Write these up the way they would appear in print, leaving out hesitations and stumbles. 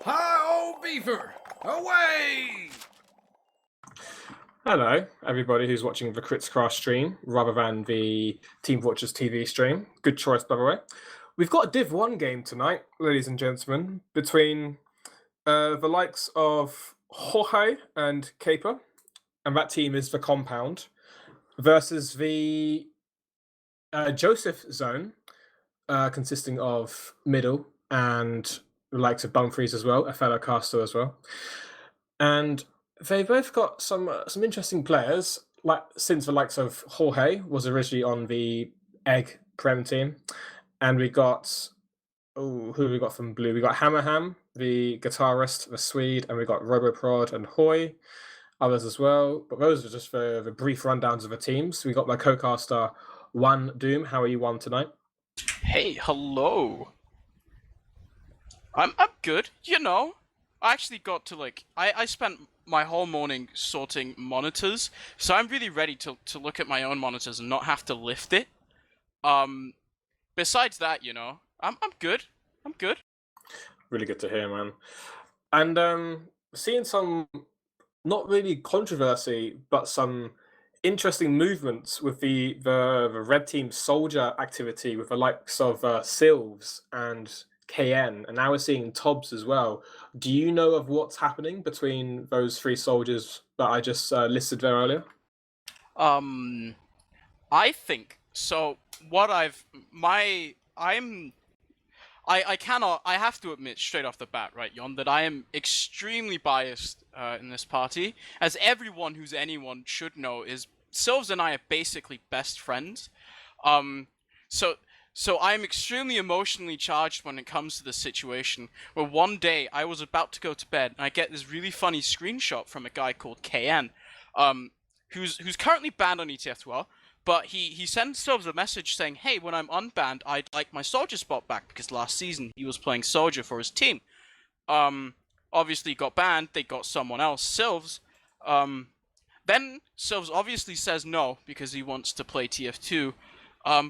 Hi, old beaver! Away! Hello, everybody who's watching the Critscraft stream rather than the Team Fortress TV stream. Good choice, by the way. We've got a Div 1 game tonight, ladies and gentlemen, between the likes of Jorge and Caper, and that team is the Compound, versus the Joseph Zone, consisting of Middle and the likes of Bumfries as well, a fellow caster as well. And they both got some interesting players. Like since the likes of Jorge was originally on the Egg Prem team, and we got who have we got from Blue? We got Hammerham, the guitarist, the Swede, and we got Roboprod and Hoy, others as well. But those are just the brief rundowns of the teams. We got my co-caster wandum. How are you, One, tonight? Hey, hello. I'm good. You know, I actually got to I spent my whole morning sorting monitors, so I'm really ready to look at my own monitors and not have to lift it. Besides that, you know, I'm good. I'm good. Really good to hear, man. And seeing some not really controversy, but some interesting movements with the red team soldier activity with the likes of Sylves and KN, and now we're seeing Tobbs as well. Do you know of what's happening between those three soldiers that I just listed there earlier? I think so. I have to admit straight off the bat, right, Yohn, that I am extremely biased in this party. As everyone who's anyone should know, is Sylves and I are basically best friends. So I'm extremely emotionally charged when it comes to this situation, where one day I was about to go to bed and I get this really funny screenshot from a guy called KN, who's currently banned on ETF2L, but he sends Sylves a message saying, hey, when I'm unbanned, I'd like my soldier spot back, because last season he was playing soldier for his team. Obviously he got banned, they got someone else, Sylves. Then Sylves obviously says no, because he wants to play TF2.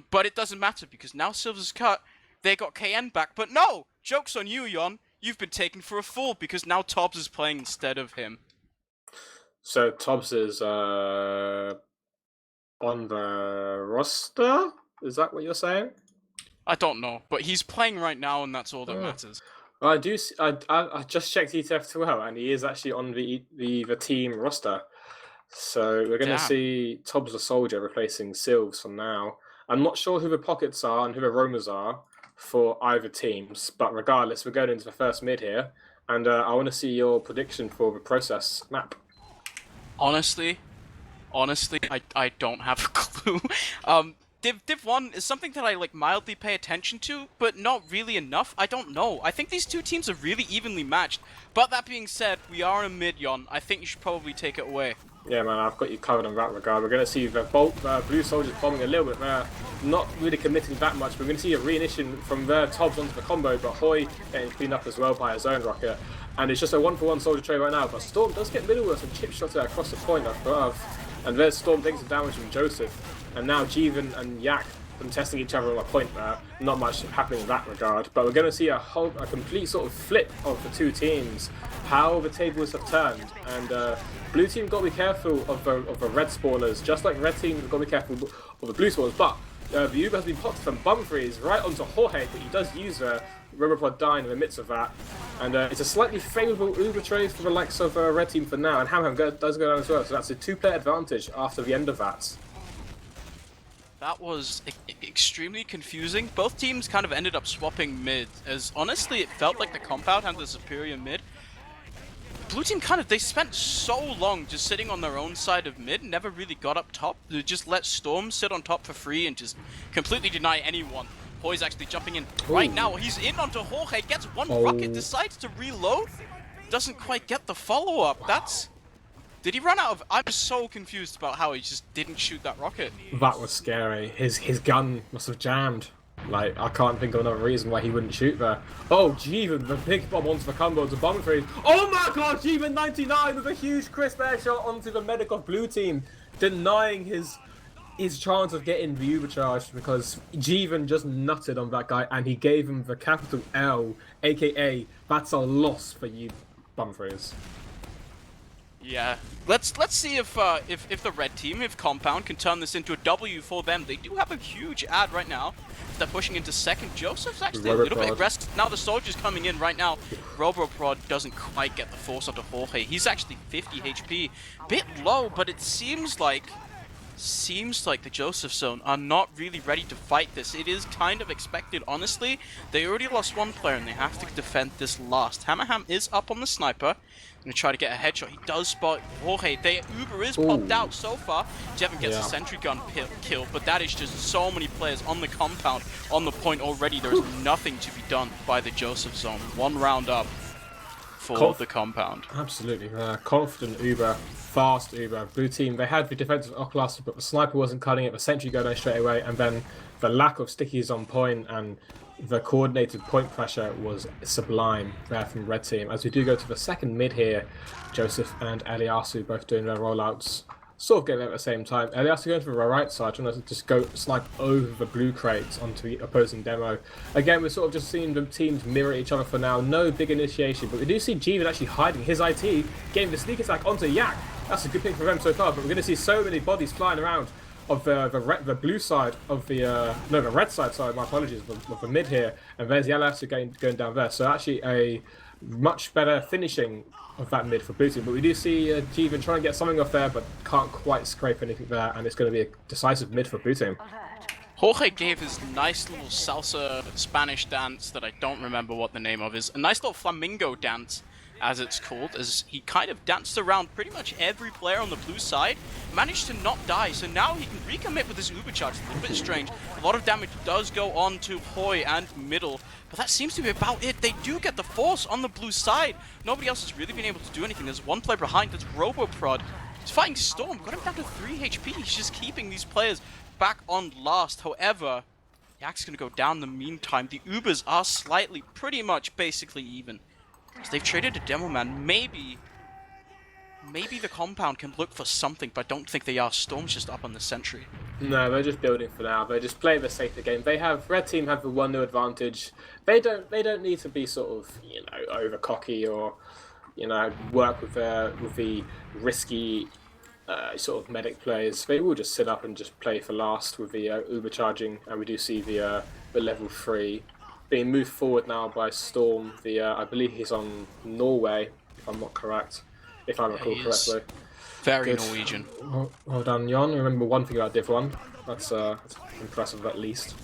But it doesn't matter, because now Sylves is cut, they got KN back, but no! Joke's on you, Yohn. You've been taken for a fool, because now Tobbs is playing instead of him. So Tobbs is on the roster? Is that what you're saying? I don't know, but he's playing right now, and that's all that matters. I just checked ETF2L, and he is actually on the team roster. So we're going to see Tobbs the soldier replacing Sylves for now. I'm not sure who the pockets are and who the roamers are for either teams, but regardless, we're going into the first mid here, and I want to see your prediction for the process map. Honestly, I don't have a clue. Div 1 is something that I mildly pay attention to, but not really enough. I don't know. I think these two teams are really evenly matched. But that being said, we are in mid, Yohn. I think you should probably take it away. Yeah, man, I've got you covered in that regard. We're going to see the blue soldiers bombing a little bit there, not really committing that much. We're going to see a re-initiation from their Tobbs onto the combo, but Hoy getting cleaned up as well by his own rocket. And it's just a 1-for-1 soldier trade right now, but Storm does get middle with some chip shots there across the point above. And there's Storm taking some damage from Joseph. And now Jeevan and Yak contesting each other on a point there. Not much happening in that regard, but we're going to see a complete sort of flip of the two teams, how the tables have turned. And blue team got to be careful of the red spawners, just like red team got to be careful of the blue spawners. But the Uber has been popped from Bumfries right onto Jorge, but he does use Robopod dying in the midst of that. And it's a slightly favourable Uber trade for the likes of red team for now, and Hamham does go down as well, so that's a 2-player advantage after the end of that. That was extremely confusing. Both teams kind of ended up swapping mid, as honestly it felt like the Compound had the superior mid. Blue team they spent so long just sitting on their own side of mid, never really got up top. They just let Storm sit on top for free and just completely deny anyone. Hoy's actually jumping in right now. He's in onto Jorge, gets one rocket, decides to reload. Doesn't quite get the follow-up. Did he run out of... I'm so confused about how he just didn't shoot that rocket. That was scary. His gun must have jammed. Like, I can't think of another reason why he wouldn't shoot there. Oh, Jeevan, the big bomb onto the combo to Bumfries. Oh my god, Jeevan 99 with a huge crisp air shot onto the medic of blue team, denying his his chance of getting the Uber charge because Jeevan just nutted on that guy and he gave him the capital L, aka that's a loss for you bumfries. Yeah, let's see if the red team, if Compound, can turn this into a W for them. They do have a huge ad right now. They're pushing into second. Joseph's actually a little bit aggressive. Now the soldier's coming in right now. Roboprod doesn't quite get the force onto Jorge. He's actually 50 HP. Bit low, but it seems like the Joseph Zone are not really ready to fight this. It is kind of expected, honestly. They already lost one player and they have to defend this last. Hammerham is up on the sniper. Gonna try to get a headshot. He does spot Jorge. Uber is popped out so far. Jevon gets a sentry gun kill, but that is just so many players on the compound, on the point already. There is nothing to be done by the Joseph Zone. One round up for the compound. Absolutely. Confident Uber, fast Uber. Blue team, they had the defensive Oculus, but the sniper wasn't cutting it. The sentry going straight away, and then the lack of stickies on point and the coordinated point pressure was sublime there from red team. As we do go to the second mid here, Joseph and Eliasu both doing their rollouts, sort of getting there at the same time. Eliasu going to the right side, trying to just go snipe over the blue crates onto the opposing demo. Again, we're sort of just seeing the teams mirror each other for now. No big initiation, but we do see Jeevan actually hiding his IT, getting the sneak attack onto Yak. That's a good thing for them so far, but we're going to see so many bodies flying around of the blue side of the no, the red side. Sorry, my apologies, of the mid here, and there's Yalasu going down there. So actually a much better finishing of that mid for blue team. But we do see Jeevan trying to get something off there, but can't quite scrape anything there, and it's going to be a decisive mid for blue team. Jorge gave his nice little salsa Spanish dance that I don't remember what the name of is. A nice little flamingo dance, as it's called, as he kind of danced around pretty much every player on the blue side, managed to not die, so now he can recommit with his Uber charge. A little bit strange. A lot of damage does go on to Hoi and middle, but that seems to be about it. They do get the force on the blue side. Nobody else has really been able to do anything. There's one player behind, that's Roboprod. He's fighting Storm, got him down to 3 HP. He's just keeping these players back on last. However, Yak's gonna go down in the meantime. The Ubers are slightly, pretty much, basically even. So they've traded a demo man. Maybe the compound can look for something, but I don't think they are. Storm's just up on the sentry. No, they're just building for now. They just play the safer game. Red team have the 1-0 advantage. They don't need to be sort of, over cocky or, work with the risky sort of medic players. They will just sit up and just play for last with the Uber charging, and we do see the level 3 being moved forward now by Storm. I believe he's on Norway, if I'm not correct, if I recall correctly. Very Good. Norwegian. Well done, Yohn. Remember one thing about Div 1. That's impressive, at least.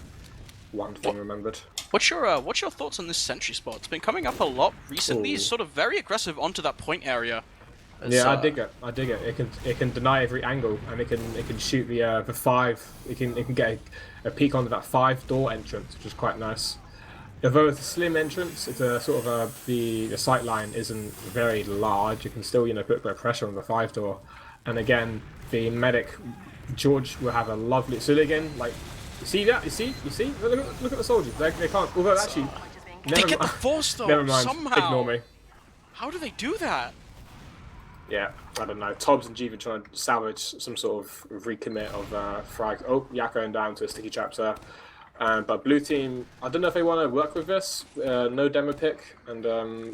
One thing remembered. What's your thoughts on this sentry spot? It's been coming up a lot recently. He's sort of very aggressive onto that point area. Yeah, I dig it. It can deny every angle, and it can shoot the 5. It can get a peek onto that 5 door entrance, which is quite nice. Although it's a slim entrance, it's a sort of the sight line isn't very large. You can still put a bit of pressure on the 5 door, and again the medic George will have a lovely. So again, like you see that you see look at the soldiers. They can't. Although actually, they get the force though. Never mind. Somehow. Ignore me. How do they do that? Yeah, I don't know. Tobbs and Jeevan trying to salvage some sort of recommit of frag. Oh, Yak going down to a sticky trap there. But blue team, I don't know if they want to work with this. No demo pick, and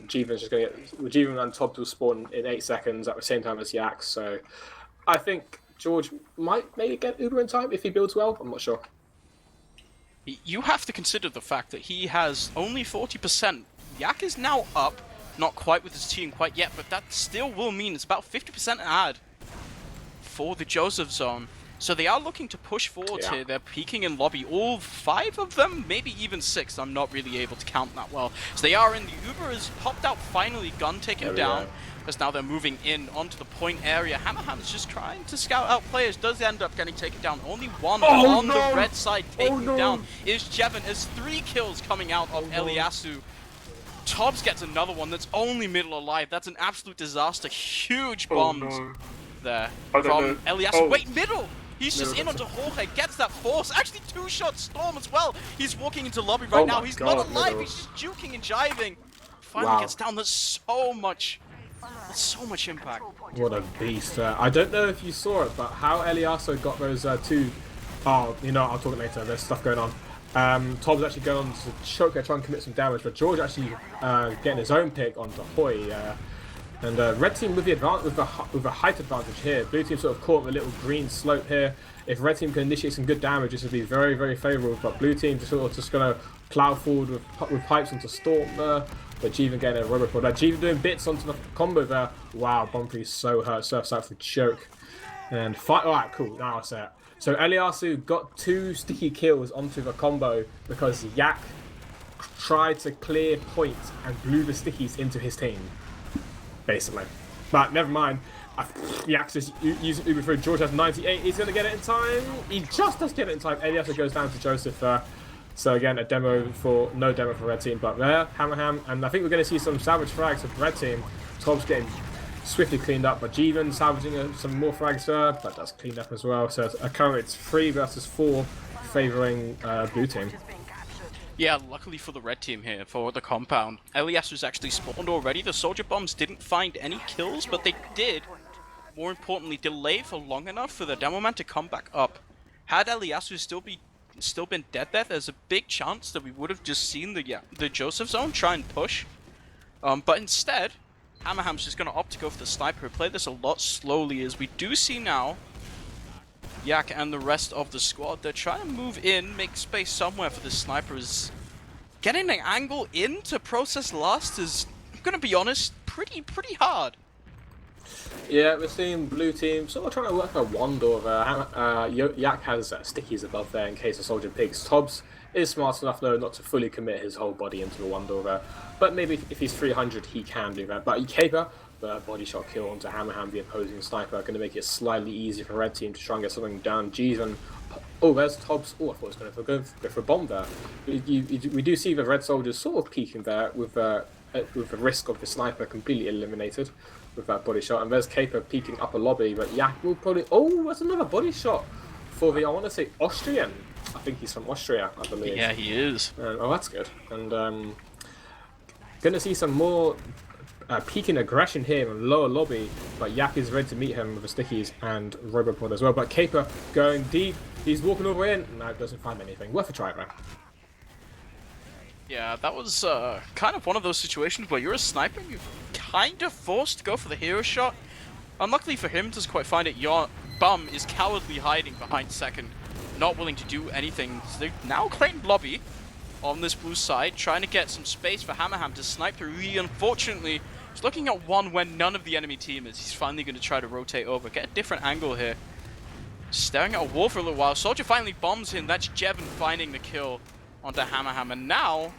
Jeevan's just going to get. Jeevan and Tobbs will spawn in 8 seconds at the same time as Yak. So I think George might maybe get Uber in time if he builds well. I'm not sure. You have to consider the fact that he has only 40%. Yak is now up. Not quite with his team quite yet, but that still will mean it's about 50% ad for the Joseph Zone. So they are looking to push forward here. They're peeking in lobby. All 5 of them, maybe even 6. I'm not really able to count that well. So they are in. The Uber has popped out finally. Gun taken down. Because now they're moving in onto the point area. Hammerham's just trying to scout out players. Does end up getting taken down. Only one on the red side taken down is Jevon. There's 3 kills coming out of Eliasu. Tobbs gets another one that's only middle alive. That's an absolute disaster. Huge bombs there from Eliasu. Wait, middle! He's just in onto Jorge, gets that force. Actually, 2-shot Storm as well. He's walking into lobby right now. He's not alive. He's just juking and jiving. Finally gets down. There's so much impact. What a beast. I don't know if you saw it, but how Eliasu got those 2 Oh, you know, I'll talk later. There's stuff going on. Tom's actually going on to choke there, try and commit some damage, but George actually getting his own pick onto Hoy. And red team with the with a height advantage here. Blue team sort of caught the little green slope here. If red team can initiate some good damage, this would be very, very favourable. But blue team just going to plough forward with pipes onto Storm there. But Jeevan getting a robopod there. Jeevan doing bits onto the combo there. Wow, Bumpy's so hurt. Surfs out for choke. And fight. Alright, cool. Now I say it. So Eliasu got 2 sticky kills onto the combo because Yak tried to clear point and blew the stickies into his team. Basically. But never mind. Yak's just using Uber through. George has 98. He's going to get it in time. He just does get it in time. Eliasu goes down to Joseph there. So again, no demo for red team. But there, Hammerham. And I think we're going to see some savage frags of red team. Tobbs getting swiftly cleaned up, but Jeevan salvaging some more frags there, but that's cleaned up as well. So currently it's 3 versus 4 favouring blue team. Yeah, luckily for the red team here, for the compound, Elias was actually spawned already. The soldier bombs didn't find any kills, but they did, more importantly, delay for long enough for the demo man to come back up. Had Eliasu still been dead there, there's a big chance that we would have just seen the Joseph zone try and push. But instead, Hammerham's just going to opt to go for the sniper. Play this a lot slowly, as we do see now Yak and the rest of the squad, they're trying to move in, make space somewhere for the snipers. Getting an angle in to process last is, I'm going to be honest, pretty hard. Yeah, we're seeing blue team sort of trying to work a wand over. Yak has stickies above there in case the soldier pigs. Tobbs is smart enough though not to fully commit his whole body into the wand over. But maybe if he's 300 he can do that. But Caper, the body shot kill onto Hammerham, the opposing sniper, going to make it slightly easier for red team to try and get something down. Jeevan. Oh, there's Tobbs. Oh, I thought he was going to go for a bomb there. We do see the red soldiers sort of peeking there with the risk of the sniper completely eliminated with that body shot. And there's Caper peeking upper lobby, but Yak will probably... Oh, there's another body shot for the, I want to say, Austrian. I think he's from Austria, I believe. Yeah, he is. Oh, that's good. And going to see some more peaking aggression here in lower lobby, but Yak is ready to meet him with the stickies and Robopod as well. But Caper going deep. He's walking over in. No, doesn't find anything. Worth a try, man. Yeah, that was kind of one of those situations where you're a sniper and you're kind of forced to go for the hero shot. Unluckily for him, doesn't quite find it. Your bum is cowardly hiding behind second, not willing to do anything. So they've now claimed lobby on this blue side, trying to get some space for Hammerham to snipe through. He, unfortunately, is looking at one when none of the enemy team is. He's finally going to try to rotate over, get a different angle here. Staring at a wall for a little while. Soldier finally bombs him. That's Jevon finding the kill onto Hammerham. And now,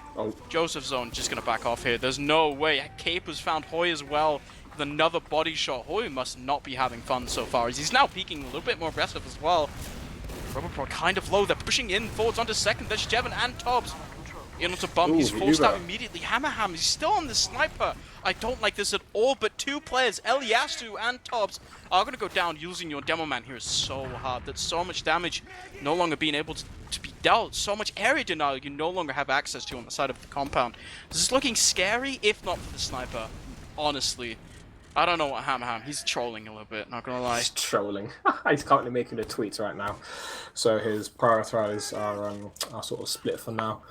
Joseph Zone just going to back off here. There's no way. Caper's found Hoy as well with another body shot. Hoy must not be having fun so far, as he's now peeking a little bit more aggressive as well. Robopro kind of low. They're pushing in forwards onto second. There's Jevon and Tobbs. In onto Bum. He's forced out immediately. Hammerham, he's still on the sniper. I don't like this at all, but 2 players, Eliasu and Tobbs, are going to go down. Using your demo man here is so hard. That's so much damage no longer being able to be dealt. So much area denial you no longer have access to on the side of the compound. This is looking scary, if not for the sniper. Honestly. I don't know what Hammerham. He's trolling a little bit, not gonna lie. He's trolling. He's currently making the tweets right now. So his priorities are sort of split for now.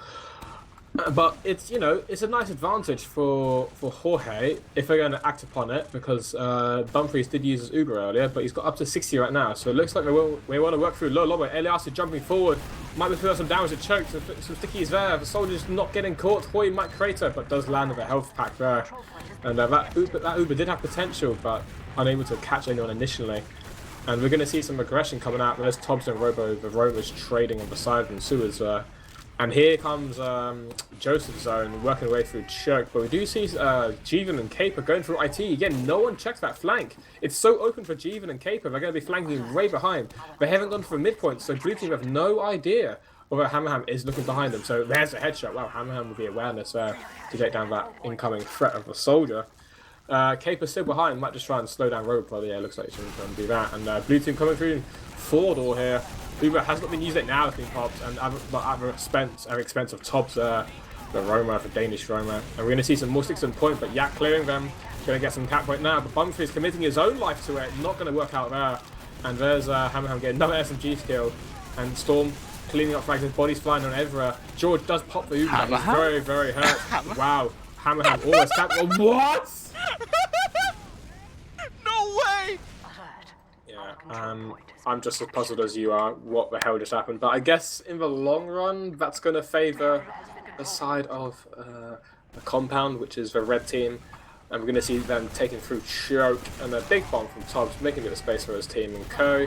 But it's, you know, it's a nice advantage for Jorge if they're going to act upon it, because Dumfries did use his Uber earlier, but he's got up to 60 right now. So it looks like we want to work through low lobby. Elias is jumping forward. Might be feeling some damage to choke. Some stickies there. The soldier's not getting caught. Hoy might crater, but does land with a health pack there. And that Uber did have potential, but unable to catch anyone initially. And we're going to see some aggression coming out. There's Tobbs and Robo. The Robo's trading on the side and Sewers there. And here comes Joseph Zone working away through Chirk. But we do see Jeevan and Caper going through IT. Again, no one checks that flank. It's so open for Jeevan and Caper. They're going to be flanking way behind. They haven't gone for midpoint, so blue team have no idea whether Hammerham is looking behind them. So there's a headshot. Wow, Hammerham with the awareness there to take down that incoming threat of the soldier. Caper's still behind. Might just try and slow down Robopod. Yeah, looks like he's going to do that. And blue team coming through 4-door here. Uber has not been using it now, it's been popped, and but at the expense of Tobbs, the Roma, the Danish Roma. And we're going to see some more sticks on point, but Yak clearing them. Going to get some cap point now, but Bumfrey is committing his own life to it. Not going to work out there. And there's Hammerham getting another SMG skill. And Storm cleaning up frags, his body's flying on everywhere. George does pop the Uber, but he's very, very hurt. Wow, Hammerham almost capped. What? No way! Yeah, I'm just as puzzled as you are what the hell just happened. But I guess in the long run, that's going to favour the side of the compound, which is the red team. And we're going to see them taking through Choke and a big bomb from Tobbs, making a bit of space for his team and co.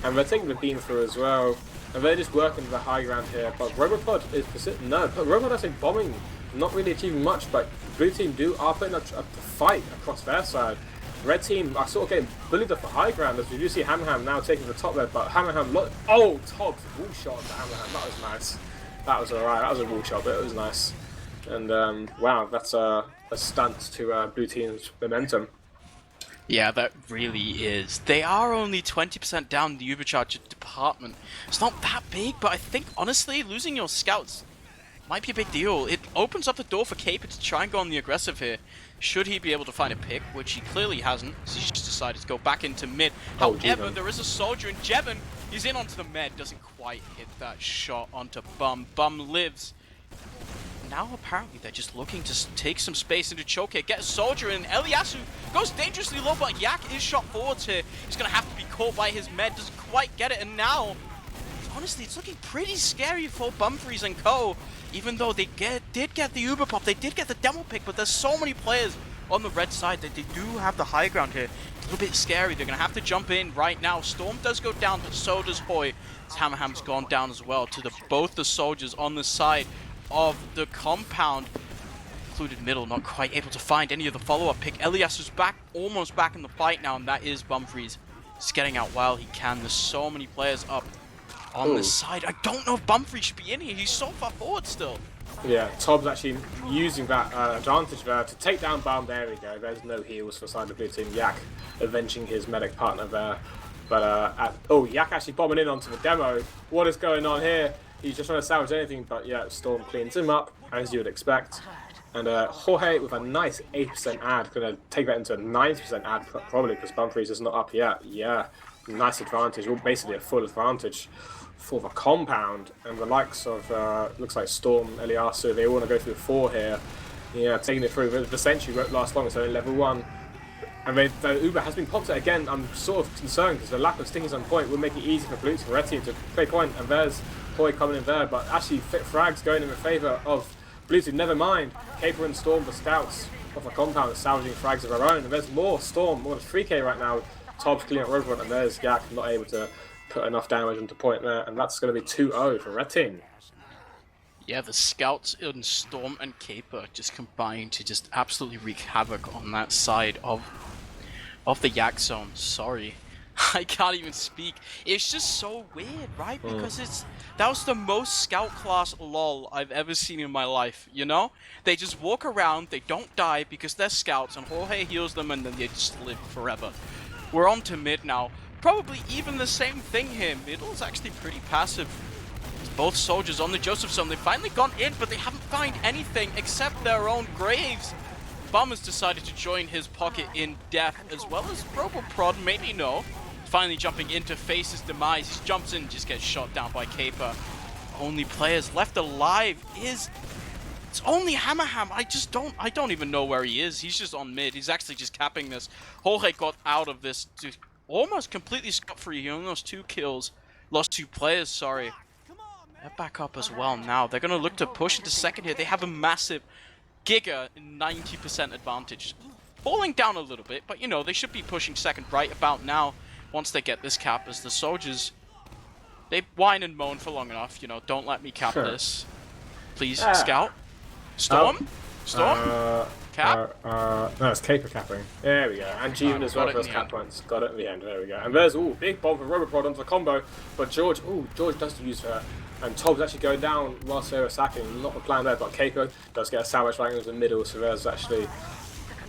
And they're taking the beam through as well. And they're just working the high ground here. But Robopod is persistent. No, but Robopod actually bombing, not really achieving much. But blue team are putting up a fight across their side. Red team are sort of getting bullied off the high ground as we do see Hammerham now taking the top there. But Hammerham, oh, Tobbs wall shot to Hammerham. That was nice. That was alright. That was a wall shot, but it was nice. And wow, that's a stunt to blue team's momentum. Yeah, that really is. They are only 20% down in the Ubercharger department. It's not that big, but I think, honestly, losing your scouts might be a big deal. It opens up the door for Caper to try and go on the aggressive here. Should he be able to find a pick, which he clearly hasn't, so he's just decided to go back into mid. However, there is a soldier, and Jevon, he's in onto the med, doesn't quite hit that shot onto Bum. Bum lives. Now apparently they're just looking to take some space into Choke here, get a soldier in. Eliasu goes dangerously low, but Yak is shot forwards here. He's going to have to be caught by his med, doesn't quite get it, and now, honestly, it's looking pretty scary for Bumfries and co. Even though they did get the Uber pop, they did get the demo pick, but there's so many players on the red side that they do have the high ground here. It's a little bit scary. They're going to have to jump in right now. Storm does go down, but so does Hoy. Hammerham's gone down as well to both the soldiers on the side of the compound. Included middle, not quite able to find any of the follow-up pick. Elias is back, almost back in the fight now, and that is Bumfries. He's getting out while he can. There's so many players up on the side. I don't know if Bumfries should be in here. He's so far forward still. Yeah, Tobbs actually using that advantage there to take down Bum. There we go. There's no heals for side of the blue team. Yak avenging his medic partner there. But, Yak actually bombing in onto the demo. What is going on here? He's just trying to salvage anything, but yeah, Storm cleans him up, as you would expect. And Jorge with a nice 8% ad, going to take that into a 90% ad, probably, because Bumfries is not up yet. Yeah, nice advantage, well, basically a full advantage for the compound. And the likes of, looks like Storm, Eliasu, they all want to go through 4 here. Yeah, taking it through. The Sentry won't last long, it's only level 1. And the Uber has been popped again. I'm sort of concerned because the lack of stingers on point will make it easy for Blue Team Red Team to play point. And there's Hoy coming in there, but actually fit frags going in the favour of Blue Team. Never mind. Caper and Storm, the scouts of the compound, salvaging frags of their own. And there's more Storm, more than 3k right now. Tobbs cleaning up Roverfront, and there's Yak not able to put enough damage into point there. And that's going to be 2-0 for Red Team. Yeah, the scouts in Storm and Caper just combined to just absolutely wreak havoc on that side of the Yak zone. Sorry. I can't even speak. It's just so weird, right? Because that was the most scout class lol I've ever seen in my life, you know? They just walk around, they don't die because they're scouts, and Jorge heals them, and then they just live forever. We're on to mid now. Probably even the same thing here. Middle's actually pretty passive. Both soldiers on the Joseph zone. They've finally gone in, but they haven't found anything except their own graves. Bum has decided to join his pocket in death, as well as Roboprod, maybe no. Finally jumping in to face his demise. He jumps in and just gets shot down by Caper. Only players left alive it's only Hammerham. I don't even know where he is. He's just on mid. He's actually just capping this. Jorge got out of this to almost completely scot-free. He only lost 2 kills. Lost 2 players, sorry. They're back up as well now. They're going to look to push into second here. They have a massive Giga 90% advantage. Falling down a little bit, but you know, they should be pushing second right about now once they get this cap, as the soldiers, they whine and moan for long enough, you know, don't let me cap this. Please, scout. Storm? Storm? Cap? No, it's Caper capping. There we go. And Jeevan as well for those cap points. Got it in the end. There we go. And there's, big bomb from Roboprod onto the combo. But George does use her. And Tobbs actually going down whilst they were sacking. Not the plan there, but Caper does get a salvage right into the middle. So there's actually,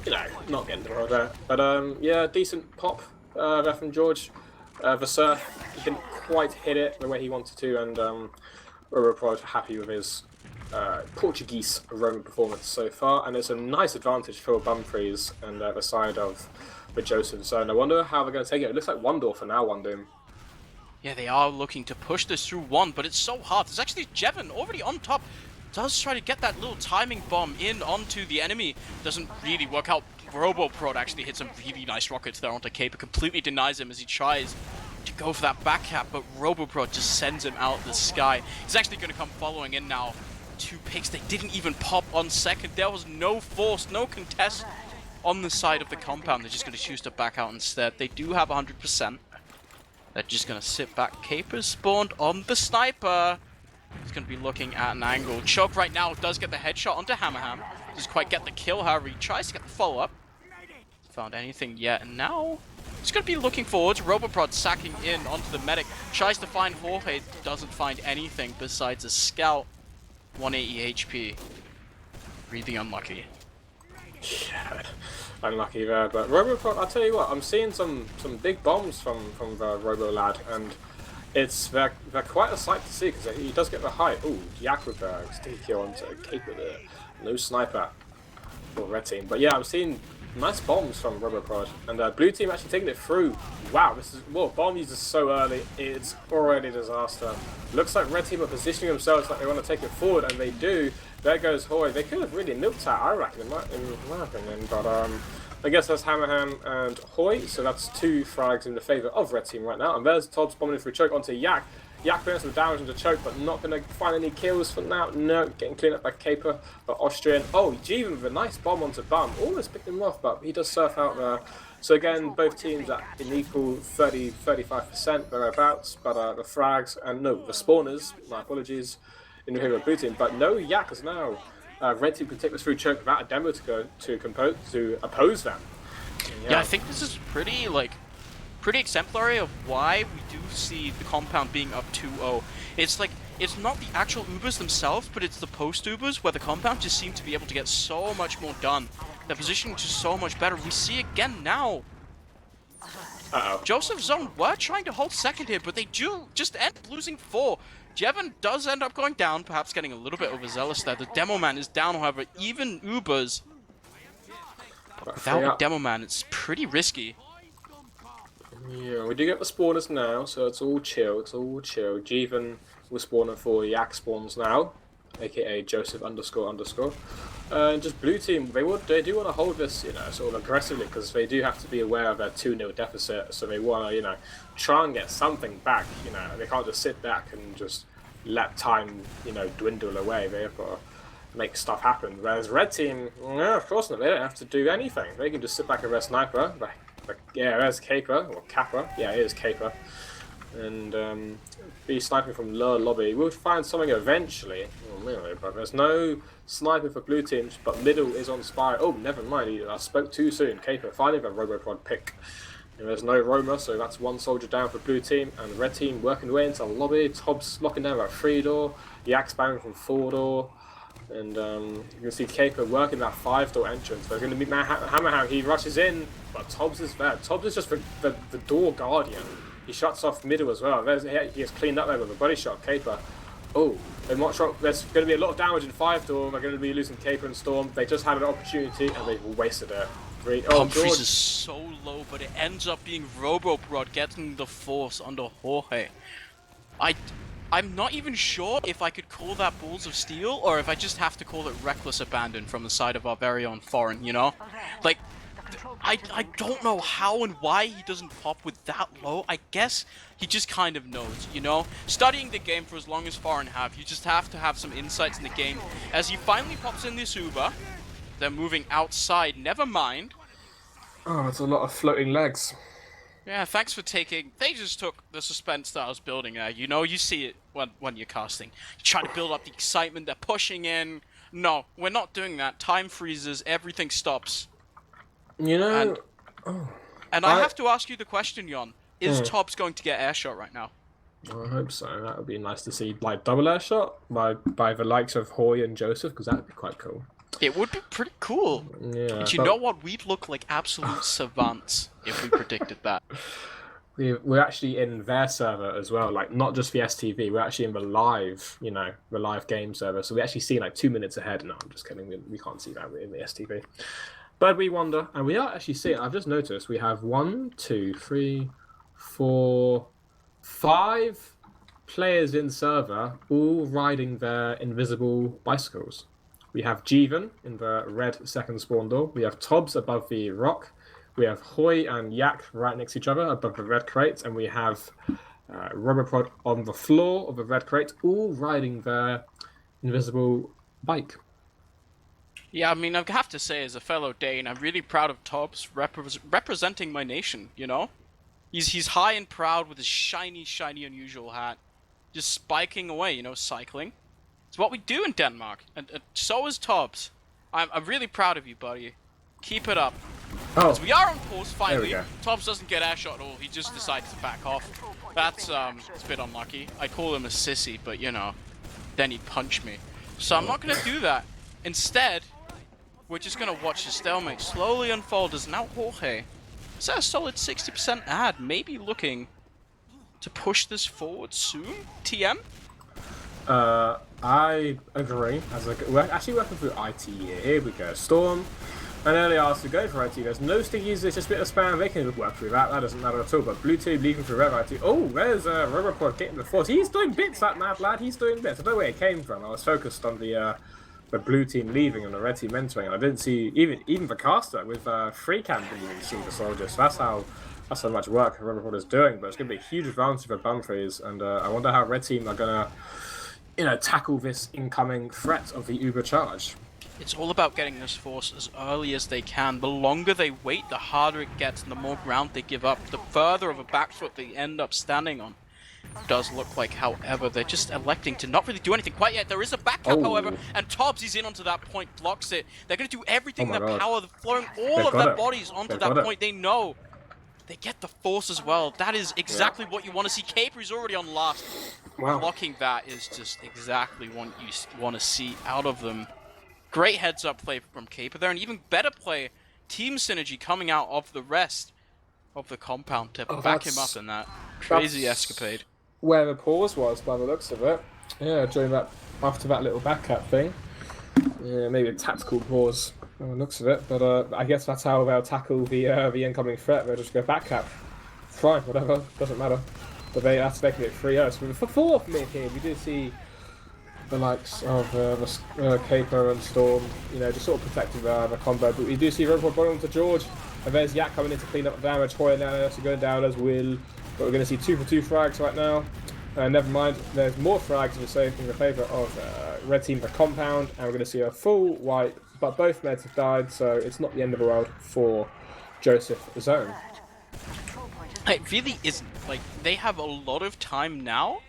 you know, not getting the roll there. But yeah, decent pop there from George. The surf, he didn't quite hit it the way he wanted to. And Roboprod happy with his Portuguese Roman performance so far, and it's a nice advantage for Bumfries and the side of the Joseph zone. I wonder how they're going to take it. It looks like Wandor for now, Wandum. Yeah, they are looking to push this through one, but it's so hard. There's actually Jevon already on top. Does try to get that little timing bomb in onto the enemy. Doesn't really work out. RoboProd actually hits some really nice rockets there onto Caper. Completely denies him as he tries to go for that back cap, but RoboProd just sends him out the sky. He's actually going to come following in now. 2 picks. They didn't even pop on second. There was no force, no contest on the side of the compound. They're just going to choose to back out instead. They do have 100%. They're just going to sit back. Caper spawned on the sniper. He's going to be looking at an angle. Choke right now does get the headshot onto Hammerham. Doesn't quite get the kill, however, he tries to get the follow-up. Found anything yet, and now he's going to be looking forwards. RoboProd sacking in onto the medic. Tries to find Jorge. Doesn't find anything besides a scout. 180 HP. Really unlucky. Yeah, unlucky there. But RoboProd, I'll tell you what, I'm seeing some big bombs from the Robo lad, and they're quite a sight to see because he does get the height. Ooh, Yak with the sticky kill onto Caper there. No sniper for red team. But yeah, I'm seeing nice bombs from RoboProd, and blue team actually taking it through. Wow, this is bomb uses so early. It's already a disaster. Looks like red team are positioning themselves like they want to take it forward, and they do. There goes Hoy. They could have really milked that, I reckon, in my opinion. But I guess that's Hammerham and Hoy, so that's 2 frags in the favour of red team right now. And there's Todd's bombing through choke onto Yak. Yak putting some damage into choke, but not going to find any kills for now. No, getting cleaned up by Caper, but Austrian. Oh, Jeevan with a nice bomb onto Bum. Almost picked him off, but he does surf out there. So again, both teams at an equal 30-35% thereabouts, but the frags, and no, the spawners, my apologies, in the favour of blue team. But no Yak is now. Red team can take this through choke without a demo to oppose them. Yeah, I think this is pretty exemplary of why we do see the compound being up 2-0. It's like, it's not the actual Ubers themselves, but it's the post Ubers where the compound just seem to be able to get so much more done. Their positioning is just so much better. We see again now. Joseph Zone were trying to hold second here, but they do just end up losing 4. Jevon does end up going down, perhaps getting a little bit overzealous there. The Demo Man is down, however, even Ubers. Without a Demo Man, it's pretty risky. Yeah, we do get the spawners now, so it's all chill, Jeevan will spawn for Yak spawns now, aka Joseph __. Just blue team, they do want to hold this, sort of aggressively, because they do have to be aware of their 2-0 deficit, so they want to, try and get something back, they can't just sit back and just let time, dwindle away. They have got to make stuff happen. Whereas red team, no, of course not, they don't have to do anything. They can just sit back and rest sniper. Yeah, there's Caper, or Kappa. Yeah, it is Caper. And be sniping from lower lobby. We'll find something eventually. But there's no sniping for blue teams, but middle is on Spire. Oh, never mind. I spoke too soon. Caper finding the RoboProd pick. And there's no Roma, so that's 1 soldier down for blue team. And red team working their way into the lobby. Tobbs locking down that 3 door. Yak spamming from 4 door. And you can see Caper working that 5 door entrance. There's going to be Hammerham. He rushes in, but Tobbs is there. Tobbs is just the door guardian. He shuts off middle as well. He has cleaned up there with a body shot. Caper. Oh, they're not sure. There's going to be a lot of damage in 5 door. They're going to be losing Caper and Storm. They just had an opportunity and they've wasted it. Humphreys is so low, but it ends up being RoboProd getting the force under Jorge. I'm not even sure if I could call that Balls of Steel, or if I just have to call it Reckless Abandon from the side of our very own Foreign, Like, I don't know how and why he doesn't pop with that low. I guess he just kind of knows, Studying the game for as long as Foreign have, you just have to have some insights in the game. As he finally pops in this Uber, they're moving outside, never mind. Oh, it's a lot of floating legs. Yeah, thanks for taking... They just took the suspense that I was building there. You see it when you're casting. You try to build up the excitement, they're pushing in. No, we're not doing that. Time freezes, everything stops. And I have to ask you the question, Yohn. Is Tobbs going to get airshot right now? I hope so. That would be nice to see, like, double airshot by the likes of Hoy and Joseph, because that would be quite cool. It would be pretty cool. Yeah, and you know what? We'd look like absolute savants if we predicted that. We're actually in their server as well, like not just the STV. We're actually in the live, the live game server. So we actually see like 2 minutes ahead. No, I'm just kidding. We can't see that. We're in the STV. But we wonder, and we are actually seeing. I've just noticed we have 1, 2, 3, 4, 5 players in server, all riding their invisible bicycles. We have Jeevan in the red second spawn door. We have Tobbs above the rock. We have Hoy and Yak right next to each other above the red crate. And we have Roboprod on the floor of the red crate, all riding their invisible bike. Yeah, I mean, I have to say, as a fellow Dane, I'm really proud of Tobbs representing my nation, you know? He's high and proud with his shiny, unusual hat. Just spiking away, you know, cycling. It's what we do in Denmark, and so is Tobbs. I'm really proud of you, buddy. Keep it up. Oh, As we are on pause, finally. go. Tobbs doesn't get air shot at all. He just decides to back off. That's it's a bit unlucky. I call him a sissy, but you know, then he'd punch me. So I'm not gonna do that. Instead, we're just gonna watch the stalemate slowly unfold as now Jorge is at a solid 60% ad, maybe looking to push this forward soon. TM? I agree. We're actually working through IT here. Here we go. Storm. And early asked to go for IT. There's no stickies, it's just a bit of spam. They can work through that. That doesn't matter at all. But blue team leaving through red IT. Oh, there's Robopod getting the force. He's doing bits, that mad lad. He's doing bits. I don't know where it came from. I was focused on the blue team leaving and the red team entering. And I didn't see even the caster with free cam didn't even see the soldiers. So that's how much work Robopod is doing. But it's going to be a huge advantage for Bumfries. And I wonder how red team are going to tackle this incoming threat of the Uber charge. It's all about getting this force as early as they can. The longer they wait, the harder it gets, and the more ground they give up, the further of a back foot they end up standing on. It does look like, however, they're just electing to not really do anything quite yet. There is a back cap, however, and Tobbs, he's in onto that point, blocks it. They're going to do everything in their power, throwing all of their bodies onto that point. They know they get the force as well. That is exactly what you want to see. Caper's already on last. Wow. Blocking that is just exactly what you want to see out of them. Great heads-up play from Caper there, and even better play, team synergy coming out of the rest of the compound to back him up in that crazy escapade. Where the pause was, by the looks of it. Yeah, during that, after that little back cap thing. Yeah, maybe a tactical pause, by the looks of it. But I guess that's how they'll tackle the incoming threat. They'll just go back cap. Fine, whatever, doesn't matter. But that's making it 3-0. So for fourth mid here, we do see the likes of Caper and Storm, you know, just sort of protecting the combo. But we do see Robot bottom to George, and there's Yak coming in to clean up the damage. Hoy and Nana going down as will. But we're going to see 2 for 2 frags right now. Never mind, there's more frags in the favour of red team for compound, and we're going to see a full white, but both meds have died, so it's not the end of the world for Joseph Zone. It really isn't. Like, they have a lot of time now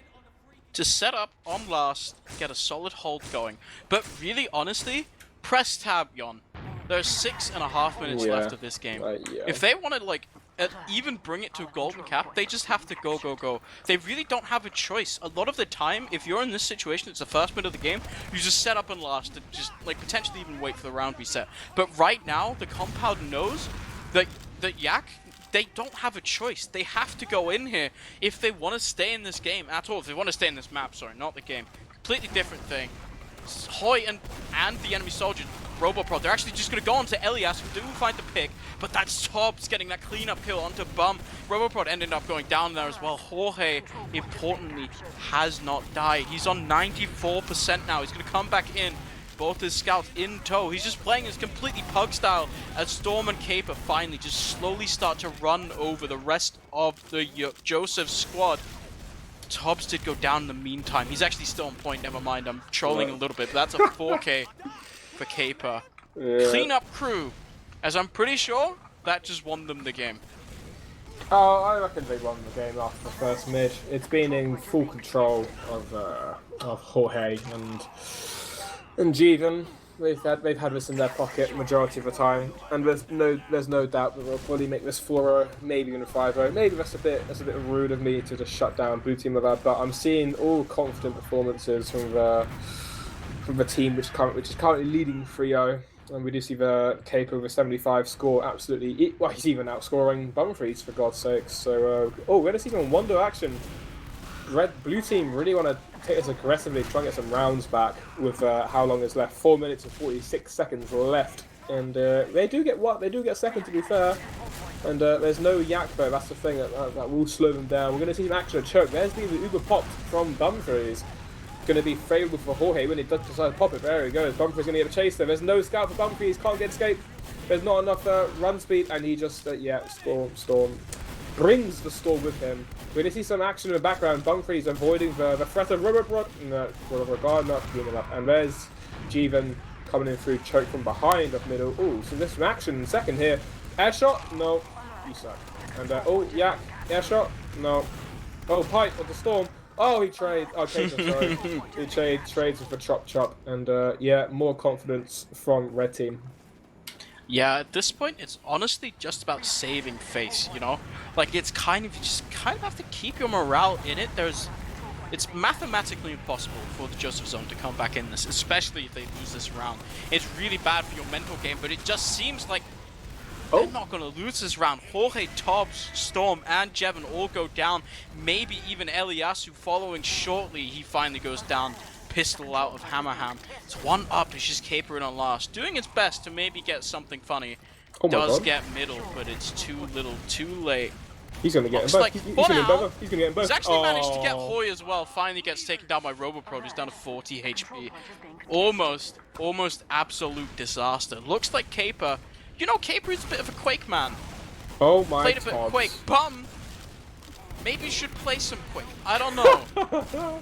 to set up on last, get a solid hold going. But really, honestly, press tab, Yohn. There's 6.5 minutes left of this game. If they want to, like, even bring it to a golden cap, they just have to go. They really don't have a choice. A lot of the time, if you're in this situation, it's the first minute of the game, you just set up and last and just, like, potentially even wait for the round reset. But right now, the compound knows that Yak, they don't have a choice. They have to go in here if they want to stay in this game at all. If they want to stay in this map, sorry, not the game. Completely different thing. Hoy and the enemy soldier, Robopro, they're actually just going to go on to Elias, who do find the pick, but that's Tobbs getting that cleanup kill onto Bum. Robopro ended up going down there as well. Jorge, importantly, has not died. He's on 94% now. He's going to come back in. Both his scouts in tow. He's just playing his completely pug style as Storm and Caper finally just slowly start to run over the rest of the Joseph squad. Tobbs did go down in the meantime. He's actually still on point, never mind. I'm trolling a little bit, but that's a 4K for Caper. Cleanup crew, as I'm pretty sure that just won them the game. Oh, I reckon they won the game after the first mid. It's been in full control of Jorge and Jeevan. They've had this in their pocket majority of the time, and there's no doubt that they'll probably make this 4-0, maybe even a 5-0. Maybe that's a bit rude of me to just shut down blue team with that, but I'm seeing all confident performances from the team which is currently leading 3-0, and we do see the Cape over 75 score absolutely. Well, he's even outscoring Bumfries for God's sakes. So we're gonna see some wonder action. Blue team really want to take this aggressively, try and get some rounds back with how long is left. 4 minutes and 46 seconds left, and they do get second, to be fair. And there's no Yak though, that's the thing, that will slow them down. We're going to see some action of choke. There's the Uber popped from Bumfries. Going to be favourable for Jorge when he does decide to pop it. There he goes. Bumfries going to get a chase there. There's no scout for Bumfries, can't get escape. There's not enough run speed, and he just, Storm brings the storm with him. We're going to see some action in the background. Bumfries avoiding the threat of Robert not giving up. And there's Jeevan coming in through choke from behind up middle. Ooh, so there's some action in second here. Air shot? No. You suck. And, Yak. Air shot? No. Oh, Pipe with the storm. Oh, he trades. Oh, Kater, sorry. He trades with the chop. And, yeah, more confidence from red team. Yeah, at this point, it's honestly just about saving face, you know? Like, it's kind of, you just kind of have to keep your morale in it. It's mathematically impossible for the Joseph Zone to come back in this, especially if they lose this round. It's really bad for your mental game, but it just seems like they're not going to lose this round. Jorge, Tobbs, Storm, and Jevon all go down. Maybe even Eliasu following shortly. He finally goes down. Pistol out of Hammerham. It's one up. It's just capering on last. Doing its best to maybe get something funny. Does get middle, but it's too little, too late. He's going to get him both. He's going to get both. He's going to get them both. He's actually managed to get Hoy as well. Finally gets taken down by RoboPro. He's down to 40 HP. Almost absolute disaster. Looks like Caper. You know, Caper is a bit of a Quake man. Oh my god. Played a bit of Quake. Bum! Maybe should play some Quake. I don't know.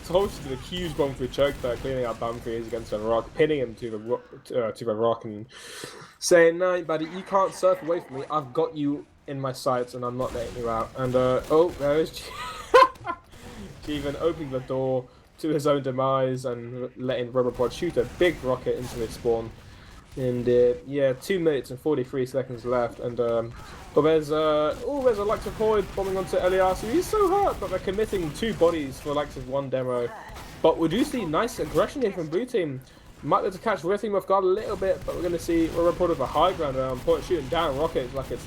Toast did a huge bomb through choke there, cleaning out Bumfries against the rock, pinning him to the rock and saying, "No, buddy, you can't surf away from me. I've got you in my sights and I'm not letting you out." And, oh, there is Jeevan opening the door to his own demise and letting Robopod shoot a big rocket into his spawn. And yeah, 2 minutes and 43 seconds left, and but there's a likes of Hoyd bombing onto Eliasu. He's so hurt, but they're committing 2 bodies for likes of 1 demo. But we do see nice aggression here from blue team. Might be able to catch red team off guard a little bit, but we're going to see a report of a high ground point shooting down rockets like it's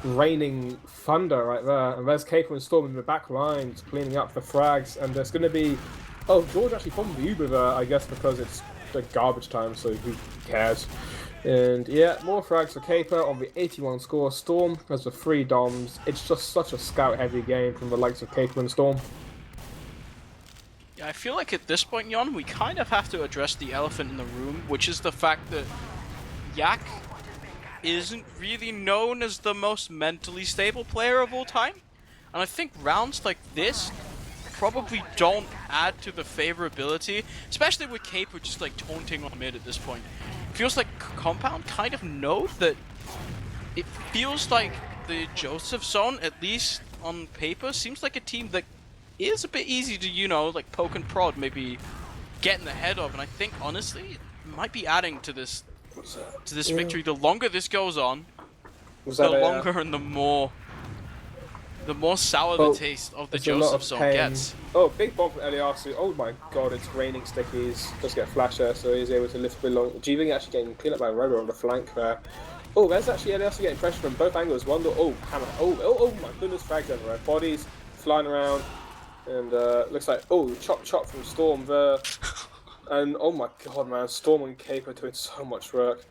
raining thunder right there. And there's Caper and Storm in the back lines cleaning up the frags, and there's going to be George actually bombed the Uber there, I guess because it's the garbage time, so who cares? And yeah, more frags for Caper on the 81 score. Storm has the 3 doms. It's just such a scout heavy game from the likes of Caper and Storm. Yeah, I feel like at this point, Yohn, we kind of have to address the elephant in the room, which is the fact that Yak isn't really known as the most mentally stable player of all time. And I think rounds like this probably don't add to the favorability, especially with Caper just like taunting on mid at this point. Feels like Compound kind of know that it feels like the Joseph Zone, at least on paper, seems like a team that is a bit easy to, you know, like poke and prod, maybe get in the head of, and I think honestly it might be adding to this victory. The longer this goes on, the longer and the more sour the taste of the Joseph Zone gets. Oh, big bomb from Eliasu. Oh my god, it's raining stickies. Just get flasher, so he's able to lift a bit long. Jeeving actually getting cleaned up by Robo on the flank there. Oh, there's actually Eliasu getting pressure from both angles. Hammer. Oh my goodness, frags everywhere. Bodies flying around. And looks like, chop from Storm there. And oh my god, man, Storm and Caper doing so much work.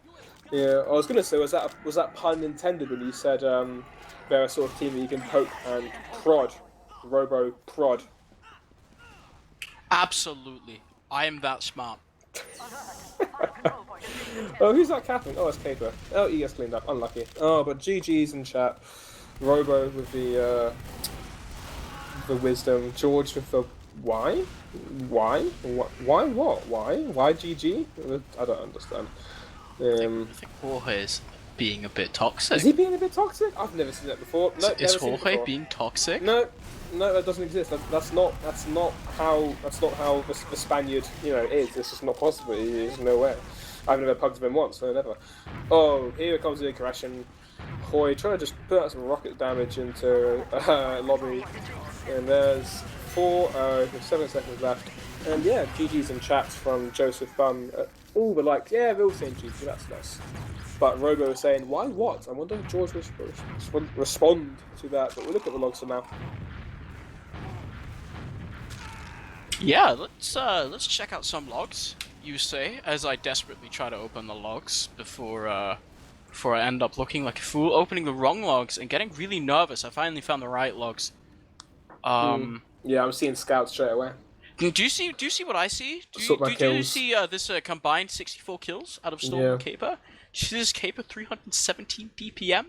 Yeah, I was gonna say, was that pun intended when you said they're a sort of team that you can poke and prod, robo prod? Absolutely, I am that smart. Oh, who's that capping? Oh, it's Caper. Oh, he gets cleaned up. Unlucky. Oh, but GG's in chat. Robo with the wisdom. George with the why? Why what? Why GG? I don't understand. I think Jorge is being a bit toxic. Is he being a bit toxic? I've never seen that before. No, is Jorge being toxic? No, that doesn't exist. That's not how the Spaniard, is. This is not possible. There's no way. I've never pugged him once, so never. Oh, here comes the aggression. Hoy trying to just put out some rocket damage into lobby, and there's 7 seconds left. And yeah, GG's in chats from Joseph Bum. All the likes, yeah, they're all saying GG, that's nice. But Robo was saying, why what? I wonder if George will respond to that, but we'll look at the logs for now. Yeah, let's check out some logs, you say, as I desperately try to open the logs before before I end up looking like a fool, opening the wrong logs and getting really nervous. I finally found the right logs. Yeah, I'm seeing scouts straight away. Do you see what I see? Sort my Do you kills. see this combined 64 kills out of Storm and Caper? See this Caper 317 BPM?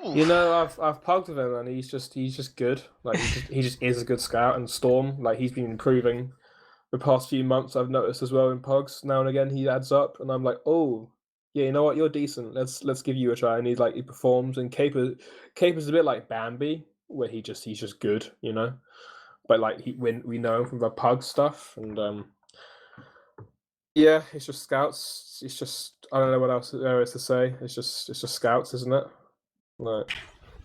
You know, I've pugged with him, and he's just good. Like he just is a good scout. And Storm, like he's been improving the past few months. I've noticed as well in pugs. Now and again, he adds up, and I'm like, oh, yeah, you know what, you're decent. Let's give you a try. And he performs. And Caper's a bit like Bambi, where he's just good, you know. But like we know him from the pug stuff, and yeah, it's just scouts. It's just I don't know what else there is to say. It's just scouts, isn't it? Like,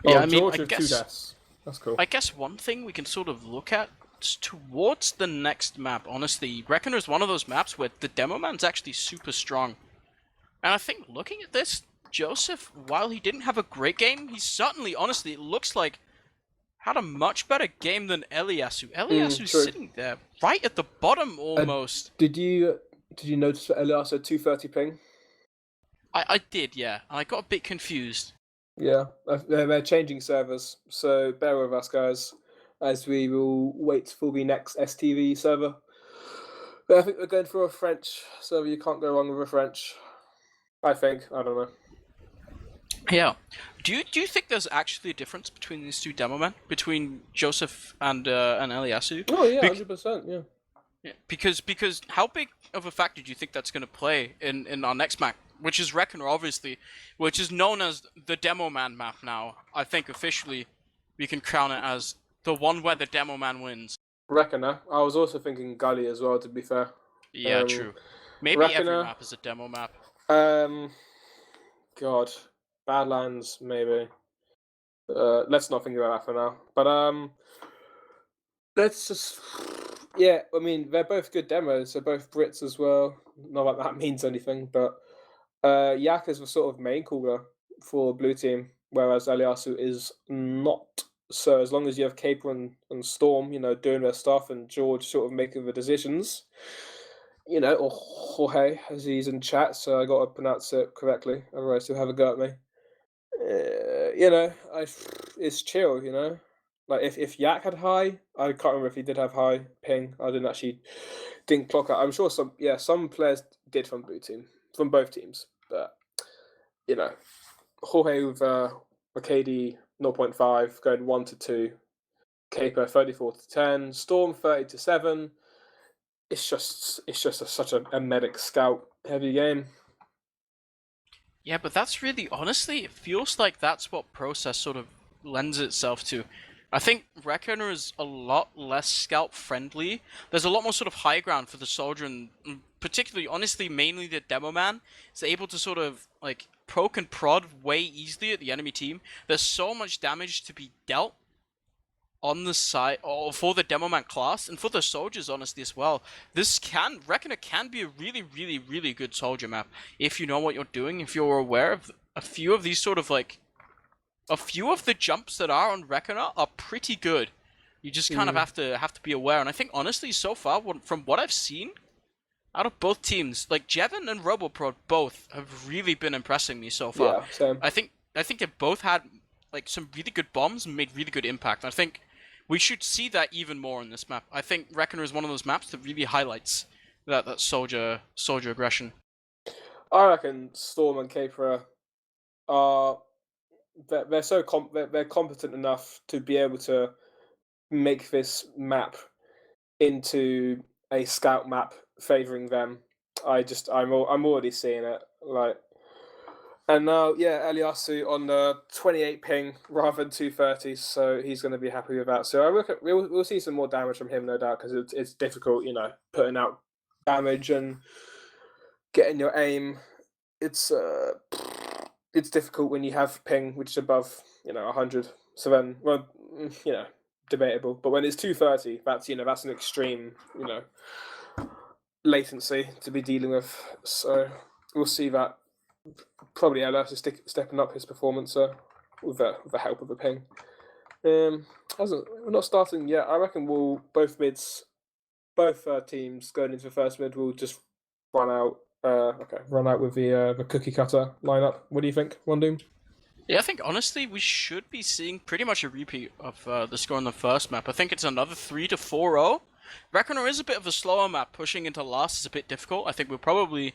Yeah, I mean, George I with guess 2 deaths. That's cool. I guess one thing we can sort of look at towards the next map, honestly, Reckoner is one of those maps where the demo man's actually super strong. And I think looking at this, Joseph, while he didn't have a great game, he certainly, honestly, it looks like had a much better game than Eliasu. Eliasu's true. sitting there right at the bottom almost. Did you notice that Elias had 230 ping? I did, yeah. And I got a bit confused. Yeah, they're changing servers, so bear with us, guys, as we will wait for the next STV server. But I think we're going for a French server. You can't go wrong with a French. I think. I don't know. Yeah. Do you think there's actually a difference between these two demo men? Between Joseph and Eliasu? Oh yeah, 100%. Yeah. Yeah. Because how big of a factor do you think that's going to play in our next map? Which is Reckoner, obviously, which is known as the Demo Man map now. I think officially we can crown it as the one where the Demo Man wins. Reckoner. I was also thinking Gully as well, to be fair. Yeah, true. Maybe Reckoner, every map is a demo map. God, Badlands maybe. Let's not think about that for now. But let's just. Yeah, I mean they're both good demos. They're both Brits as well. Not that means anything, but Yak is the sort of main caller for blue team, whereas Eliasu is not. So as long as you have Caper and Storm, you know, doing their stuff, and George sort of making the decisions, you know, or Jorge as he's in chat, so I got to pronounce it correctly, otherwise he'll have a go at me. You know, it's chill, you know. Like if Yak had high, I can't remember if he did have high ping. I didn't clock out. I'm sure some players did from blue team, from both teams, but you know, Jorge with KD 0.5 going 1 to 2, Caper 34 to 10, Storm 30 to 7. It's just such a medic scout heavy game. Yeah, but that's really, honestly, it feels like that's what Process sort of lends itself to. I think Reckoner is a lot less scout friendly. There's a lot more sort of high ground for the soldier, and particularly, honestly, mainly the demo man is able to sort of like poke and prod way easily at the enemy team. There's so much damage to be dealt on the side, or for the demo man class, and for the soldiers, honestly, as well. Reckoner can be a really, really, really good soldier map if you know what you're doing, if you're aware of a few of these sort of like, a few of the jumps that are on Reckoner are pretty good. You just kind of have to be aware, and I think honestly, so far, from what I've seen, out of both teams, like Jevon and RoboPro both have really been impressing me so far. Yeah, same. I think they both had like some really good bombs and made really good impact. I think we should see that even more in this map. I think Reckoner is one of those maps that really highlights that soldier aggression. I reckon Storm and Caper are they're competent enough to be able to make this map into a scout map favoring them. I'm already seeing it, like. And now, yeah, Eliasu on the 28 ping rather than 230, so he's going to be happy with that. So I reckon we'll see some more damage from him, no doubt, because it's difficult, you know, putting out damage and getting your aim. It's difficult when you have ping which is above, you know, 100. So then, well, you know, debatable. But when it's 230, that's an extreme, you know, latency to be dealing with. So we'll see that. Probably Elias is stepping up his performance with the help of a ping. We're not starting yet. I reckon both teams going into the first mid will just run out Okay, run out with the cookie cutter lineup. What do you think, wandum? Yeah, I think honestly we should be seeing pretty much a repeat of the score on the first map. I think it's another 3-4-0. Reckoner is a bit of a slower map. Pushing into last is a bit difficult. I think we'll probably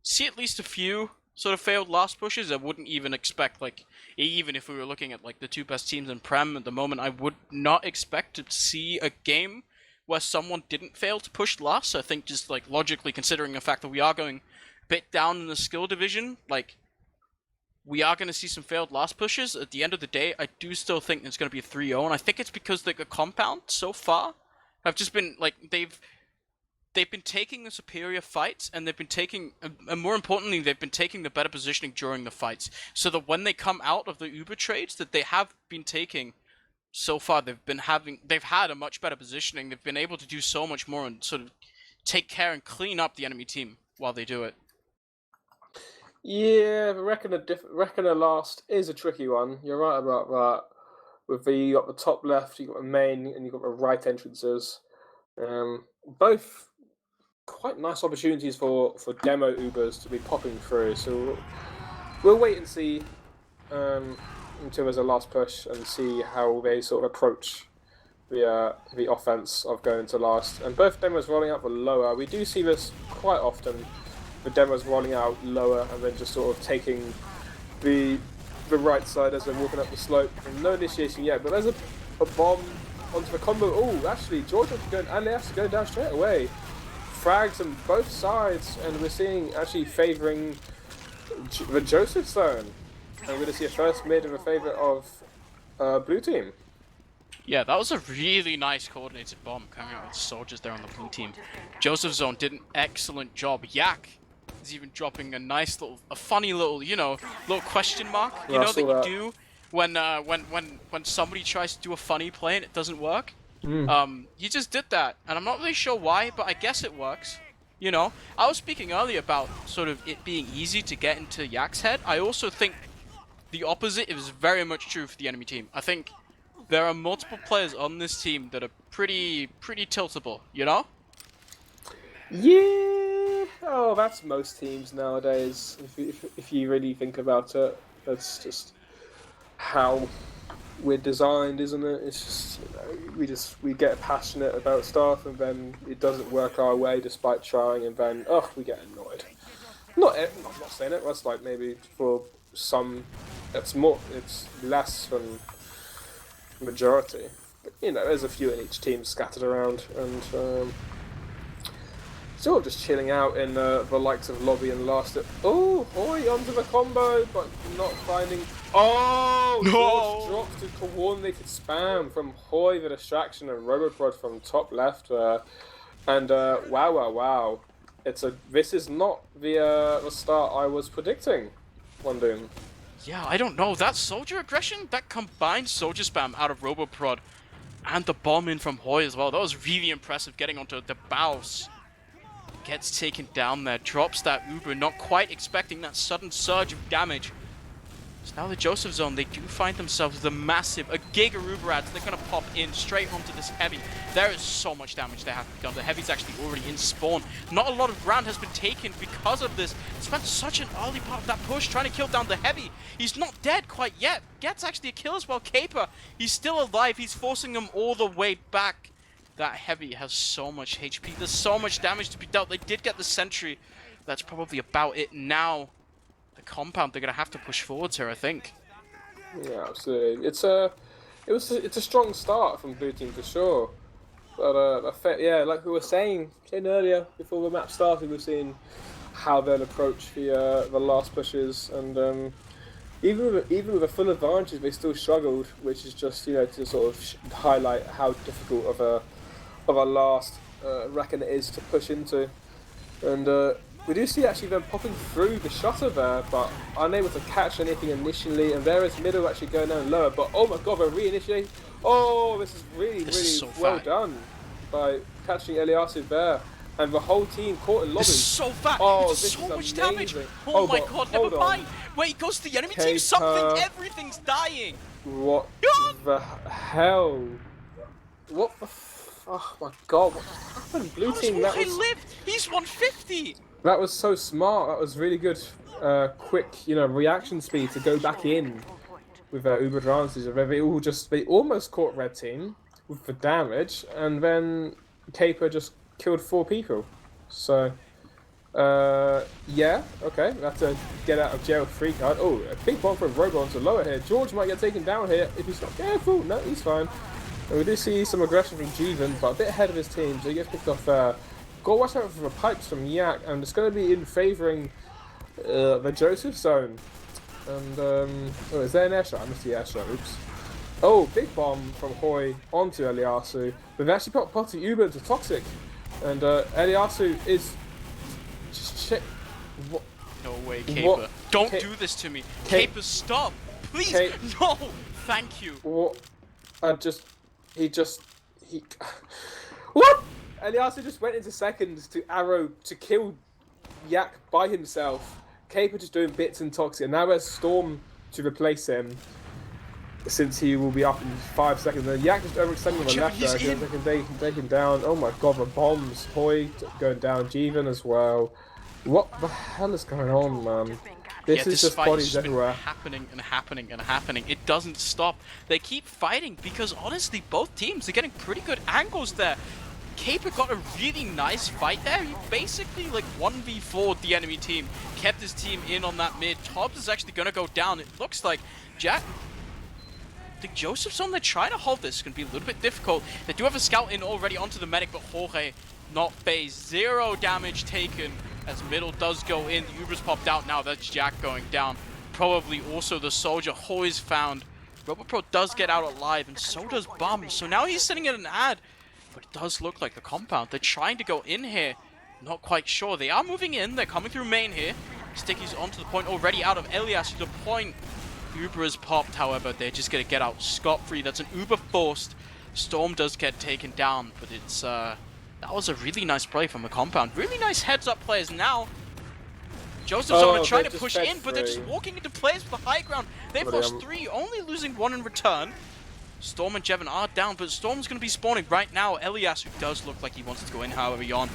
see at least a few sort of failed last pushes. I wouldn't even expect, like, even if we were looking at like the two best teams in Prem at the moment, I would not expect to see a game where someone didn't fail to push last. So I think just like logically considering the fact that we are going a bit down in the skill division, like we are going to see some failed last pushes. At the end of the day, I do still think it's going to be a 3-0, and I think it's because the compound so far have just been like they've been taking the superior fights, and they've been taking, and more importantly, they've been taking the better positioning during the fights. So that when they come out of the Uber trades that they have been taking so far, they've had a much better positioning. They've been able to do so much more and sort of take care and clean up the enemy team while they do it. Yeah, but Reckoner last is a tricky one. You're right about that. With you got the top left, you got the main, and you got the right entrances. Both quite nice opportunities for demo Ubers to be popping through. So we'll wait and see until there's a last push and see how they sort of approach the offense of going to last. And both demos rolling out for lower. We do see this quite often. The demos rolling out lower and then just sort of taking the right side as they're walking up the slope. And no initiation yet, but there's a bomb onto the combo. Oh, actually, Georgia going and they have to go down straight away. Frags on both sides, and we're seeing actually favouring the Joseph zone. And we're going to see a first mid in favour of blue team. Yeah, that was a really nice coordinated bomb coming out with soldiers there on the blue team. Joseph Zone did an excellent job. Yak is even dropping a funny little, little question mark, that you do when somebody tries to do a funny play and it doesn't work. He just did that, and I'm not really sure why, but I guess it works. I was speaking earlier about sort of it being easy to get into Yak's head. I also think the opposite is very much true for the enemy team. I think there are multiple players on this team that are pretty tiltable, Yeah. Oh, that's most teams nowadays. If you really think about it, that's just how we're designed, isn't it? It's just we get passionate about stuff, and then it doesn't work our way despite trying, and then we get annoyed. I'm not saying it. That's like maybe for some, it's less than majority, but there's a few in each team scattered around, and sort of just chilling out in the likes of lobby and last. Oh, Hoy onto the combo, but not finding. Oh, no! Drops to coordinated spam from Hoy, the distraction, and Roboprod from top left there, and wow! This is not the start I was predicting. wandum. Yeah, I don't know. That soldier aggression, that combined soldier spam out of Roboprod and the bomb in from Hoy as well. That was really impressive, getting onto the bows. Gets taken down there, drops that Uber, not quite expecting that sudden surge of damage. So now the Joseph Zone, they do find themselves with a Giga Uber ad. They're going to pop in straight onto this heavy. There is so much damage that has to be done. The heavy's actually already in spawn. Not a lot of ground has been taken because of this. Spent such an early part of that push trying to kill down the heavy. He's not dead quite yet. Gets actually a kill as well. Caper, he's still alive. He's forcing them all the way back. That heavy has so much HP. There's so much damage to be dealt. They did get the sentry. That's probably about it now. The compound, they're going to have to push forwards here, I think. Yeah, absolutely. It's a strong start from blue team for sure. But yeah, like we were saying earlier before the map started, we've seen how they'll approach the last pushes, and even with a full advantage, they still struggled, which is just to sort of highlight how difficult of a last reckon it is to push into, and we do see actually them popping through the shutter there, but unable to catch anything initially, and there is middle actually going down lower, but oh my god, they're reinitiating. Oh, this is really so well done by catching Eliasu there, and the whole team caught in lobby. This is so fat. Oh, it's this so is much amazing. damage. Oh my god, never mind. Wait, it goes to the enemy team. Everything's dying. What the hell? What the oh my god, what happened? Blue team, that was... lived. He's 150. That was so smart. That was really good, quick, reaction speed to go back in with Uber advantage. They almost caught red team with the damage, and then Caper just killed 4 people. So, yeah, okay, that's a get out of jail free card. Oh, a big bomb from Robo onto lower here. George might get taken down here if he's not careful. No, he's fine. And we do see some aggression from Jeevan, but a bit ahead of his team, so he gets picked off there. Got to watch out for the pipes from Yak, and it's going to be in favouring the Joseph zone. And, oh, is there an air shot? I missed the air shot, oops. Oh, big bomb from Hoy onto Eliasu. We've actually put Potty Uber into Toxic. And Eliasu is just shit. No way, Caper. Don't do this to me. Caper, stop. Please. No. Thank you. What? What? Eliasu just went into seconds to arrow to kill Yak by himself. Caper just doing bits in Toxic, and now there's Storm to replace him, since he will be up in 5 seconds. And Yak just overextending on the left there, they can take him down. Oh my god, the bombs. Hoy going down, Jeevan as well. What the hell is going on, man? This is just bodies everywhere. Happening and happening and happening. It doesn't stop. They keep fighting because honestly, both teams are getting pretty good angles there. Caper got a really nice fight there. He basically like 1v4'd the enemy team, kept his team in on that mid. Tobbs is actually going to go down. It looks like the Joseph's on, they're trying to hold this. It's going to be a little bit difficult. They do have a scout in already onto the medic, but Jorge not phased. 0 damage taken as middle does go in. The Uber's popped out now. That's Jack going down. Probably also the soldier. Hoy's found. RoboPro does get out alive, and so does Bum. So now he's sitting in an ad. But it does look like the compound. They're trying to go in here. Not quite sure. They are moving in. They're coming through main here. Sticky's onto the point already out of Elias to the point. Uber is popped, however. They're just going to get out scot-free. That's an Uber forced. Storm does get taken down, but it's that was a really nice play from the compound. Really nice heads-up players now. Joseph's on trying to push in, but they're just walking into players for the high ground. They've lost 3, only losing 1 in return. Storm and Jevon are down, but Storm's going to be spawning right now. Elias, who does look like he wants to go in, however, Yohn.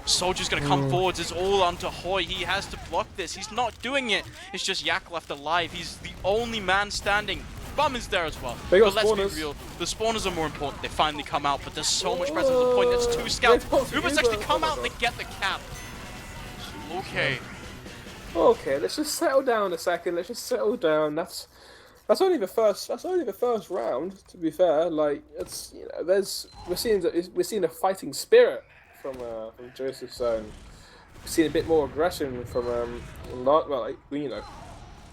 Soldier's going to come forwards. It's all onto Hoy. He has to block this. He's not doing it. It's just Yak left alive. He's the only man standing. Bum is there as well. But let's be real. The spawners are more important. They finally come out, but there's so much presence at the point. That's 2 scouts. Uber's actually come out. They get the cap. Okay. Okay, let's just settle down a second. Let's just settle down. That's only the first. That's only the first round. To be fair, like it's we're seeing a fighting spirit from Joseph's zone. We're seeing a bit more aggression from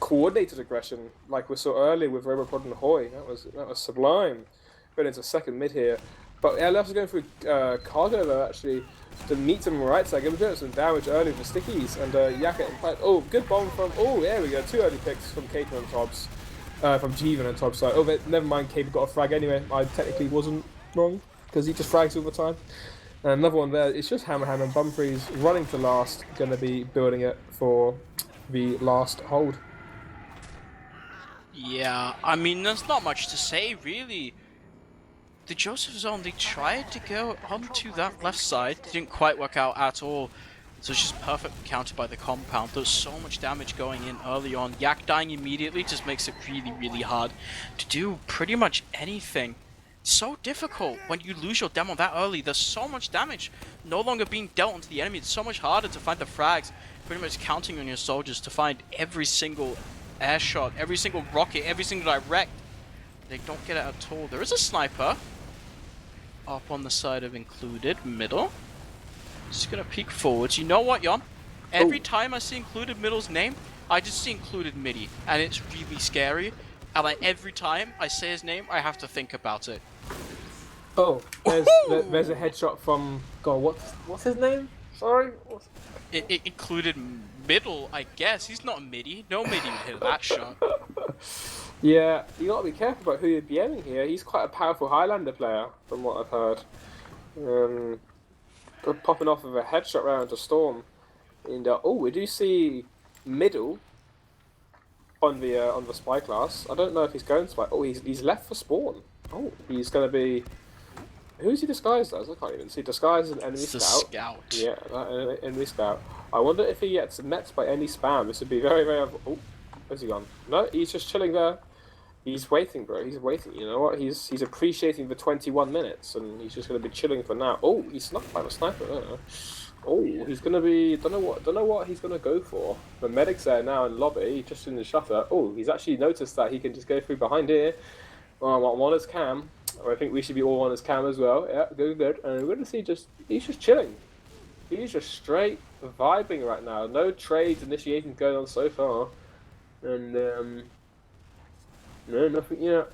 coordinated aggression like we saw earlier with Robopod and Hoy. That was sublime. Going into second mid here, but LF's is going through cargo though actually to meet them right side. Going to do some damage early with the stickies and Yaka in fact. Oh, good bomb from. Oh, there we go. 2 early picks from Caper and Tobbs. From Jeevan and Tobbs side. Oh, but never mind. Caper got a frag anyway. I technically wasn't wrong because he just frags all the time. And another one there. It's just Hammer and Bumfries running to last. Going to be building it for the last hold. Yeah, I mean, there's not much to say, really. The Joseph zone, they tried to go onto that left side. It didn't quite work out at all. So it's just perfectly countered by the compound. There's so much damage going in early on. Yak dying immediately just makes it really, really hard to do pretty much anything. So difficult when you lose your demo that early. There's so much damage no longer being dealt into the enemy. It's so much harder to find the frags. Pretty much counting on your soldiers to find every single air shot, every single rocket, every single direct. They don't get it at all. There is a sniper up on the side of included middle. Just gonna peek forwards. You know what, Yohn? Every time I see included middle's name, I just see included midi, and it's really scary. And like every time I say his name, I have to think about it. Oh, there's a headshot from. God, what's his name? Sorry. It included middle, I guess. He's not a midi. No midi would hit that shot. Yeah, you gotta be careful about who you're BMing here. He's quite a powerful Highlander player, from what I've heard. Popping off of a headshot round to Storm, and we do see middle on the spy class. I don't know if he's going spy. Oh, he's left for spawn. Oh, he's gonna be. Who's he disguised as? I can't even see. Disguised as an enemy it's scout. Scout. Yeah, enemy scout. I wonder if he gets met by any spam. This would be very, very... Oh, where's he gone? No, he's just chilling there. He's waiting, bro. He's waiting. You know what? He's appreciating the 21 minutes, and he's just going to be chilling for now. Oh, he's snuffed by the sniper. I don't know. Oh, he's going to be... Don't know what he's going to go for. The medic's there now in lobby, just in the shutter. Oh, he's actually noticed that he can just go through behind here. I'm on his cam. I think we should be all on his cam as well. Yeah, good. And we're going to see he's just chilling. He's just straight vibing right now. No trades initiating going on so far. And, no, nothing yet.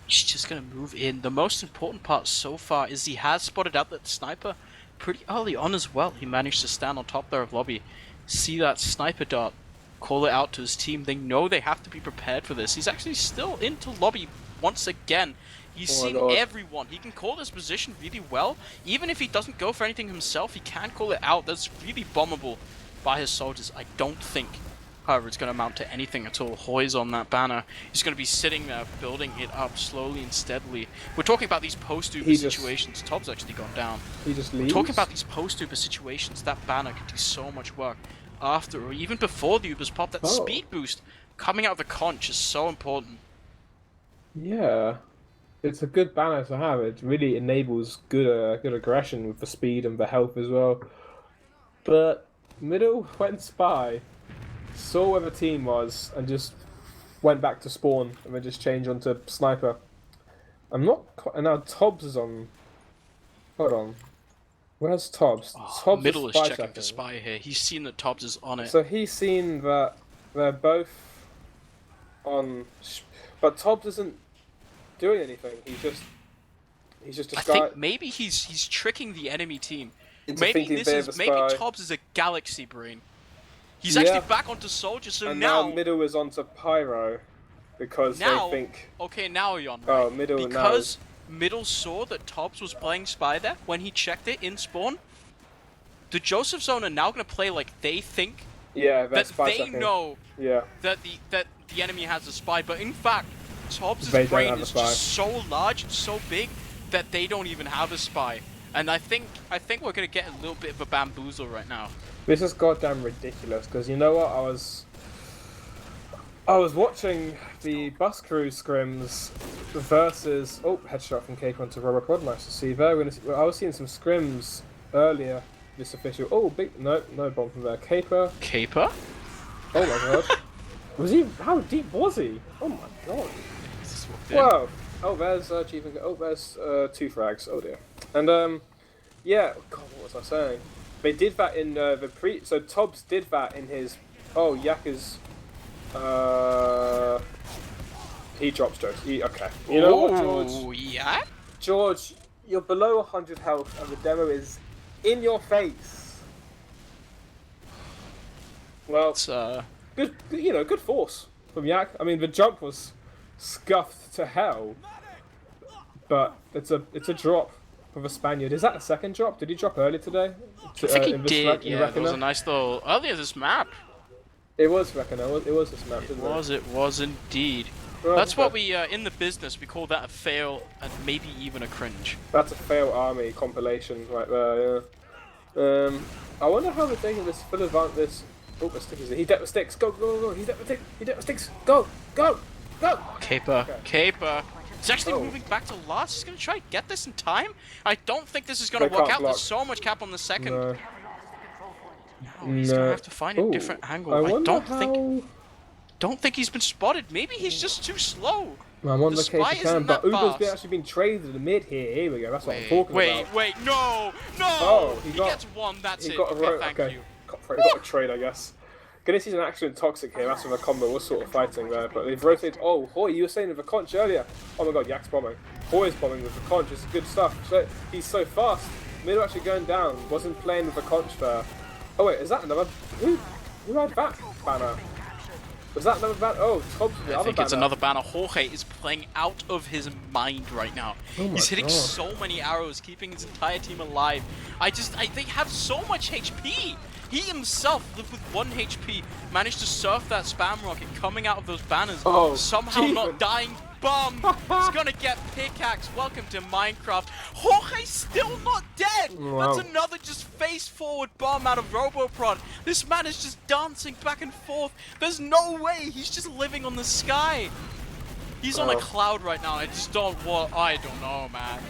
He's just gonna move in. The most important part so far is he has spotted out that sniper pretty early on as well. He managed to stand on top there of lobby, see that sniper dart, call it out to his team. They know they have to be prepared for this. He's actually still into lobby once again. He's seen everyone. He can call this position really well. Even if he doesn't go for anything himself, he can call it out. That's really bombable by his soldiers. I don't think, however, it's going to amount to anything at all. Hoy's on that banner. He's going to be sitting there, building it up slowly and steadily. We're talking about these post-Uber situations. Top's actually gone down. He just leaves? We're talking about these post-Uber situations. That banner can do so much work after or even before the Ubers pop. That speed boost coming out of the conch is so important. Yeah. It's a good banner to have. It really enables good aggression with the speed and the health as well. But middle went spy, saw where the team was, and just went back to spawn, and then just changed onto sniper. I'm not. And now Tobbs is on. Hold on. Where's Tobbs? Tobbs middle is checking for spy here. He's seen that Tobbs is on it. So he's seen that they're both on, but Tobbs isn't doing anything. He's just a I guy. think maybe he's tricking the enemy team. Maybe Tobbs is a galaxy brain. He's actually back onto soldier, so and now middle is onto pyro because they think. Okay, now Yohn. Right? Oh, middle because middle saw that Tobbs was playing spy there when he checked it in spawn. The Joseph Zone are now going to play like they think. Yeah, that they know. Yeah. That the enemy has a spy, but in fact, Tobbs' brain is just so large and so big that they don't even have a spy. And I think we're gonna get a little bit of a bamboozle right now. This is goddamn ridiculous, because you know what, I was watching the bus crew scrims versus headshot from Cape onto Robert Rod. Nice to see there. I was seeing some scrims earlier. This official. No bomb from there. Caper. Caper? Oh my god. Was he? How deep was he? Oh my god. Whoa. Oh, there's Chief. There's 2 frags. Oh dear. And yeah. God, what was I saying? They did that in the pre. So Tobbs did that in his. Oh, Yakka's. He drops George. Okay. You know what, George? Oh yeah. George, you're below 100 health, and the demo is in your face. Well, it's good. You know, good force from Yak. I mean, the jump was scuffed to hell, but it's a drop for the Spaniard. Is that a second drop? Did he drop early today? I think he did. Yeah, there was a nice little earlier this map. It was Reckoner. It was this map. It was indeed. Well, that's what we in the business we call that a fail and maybe even a cringe. That's a fail army compilation right there. Yeah. I wonder how they're taking this full advantage. Oh, the sticks. He decked the sticks. Go. He decked the sticks. Go. Caper. He's actually moving back to last. He's going to try and get this in time. I don't think this is going to work out. There's so much cap on the second. No. He's going to have to find a different angle. I don't think he's been spotted. Maybe he's just too slow. I'm on the case but Uber's actually been traded in the mid here. Here we go. That's what I'm talking about. Wait. No. Oh, he gets one. That's it. Thank you. He got a trade, I guess. Gonna see an accident toxic here. That's when the combo was sort of fighting there, but they've rotated. Oh, Hoy, you were saying with the conch earlier. Oh my god, Yak's bombing. Hoy's bombing with the conch. It's good stuff. So he's so fast. Middle actually going down. Wasn't playing with the conch there. Oh wait, is that another? Who had that banner? Was that another banner? Oh, Tobbs the other banner. I think it's another banner. Jorge is playing out of his mind right now. He's hitting so many arrows, keeping his entire team alive. They have so much HP. He himself, lived with 1 HP, managed to surf that spam rocket coming out of those banners, somehow not dying bum! He's gonna get pickaxe. Welcome to Minecraft. Jorge's still not dead! Wow. That's another just face-forward bomb out of Roboprod. This man is just dancing back and forth. There's no way. He's just living on the sky. He's on a cloud right now. I don't know, man.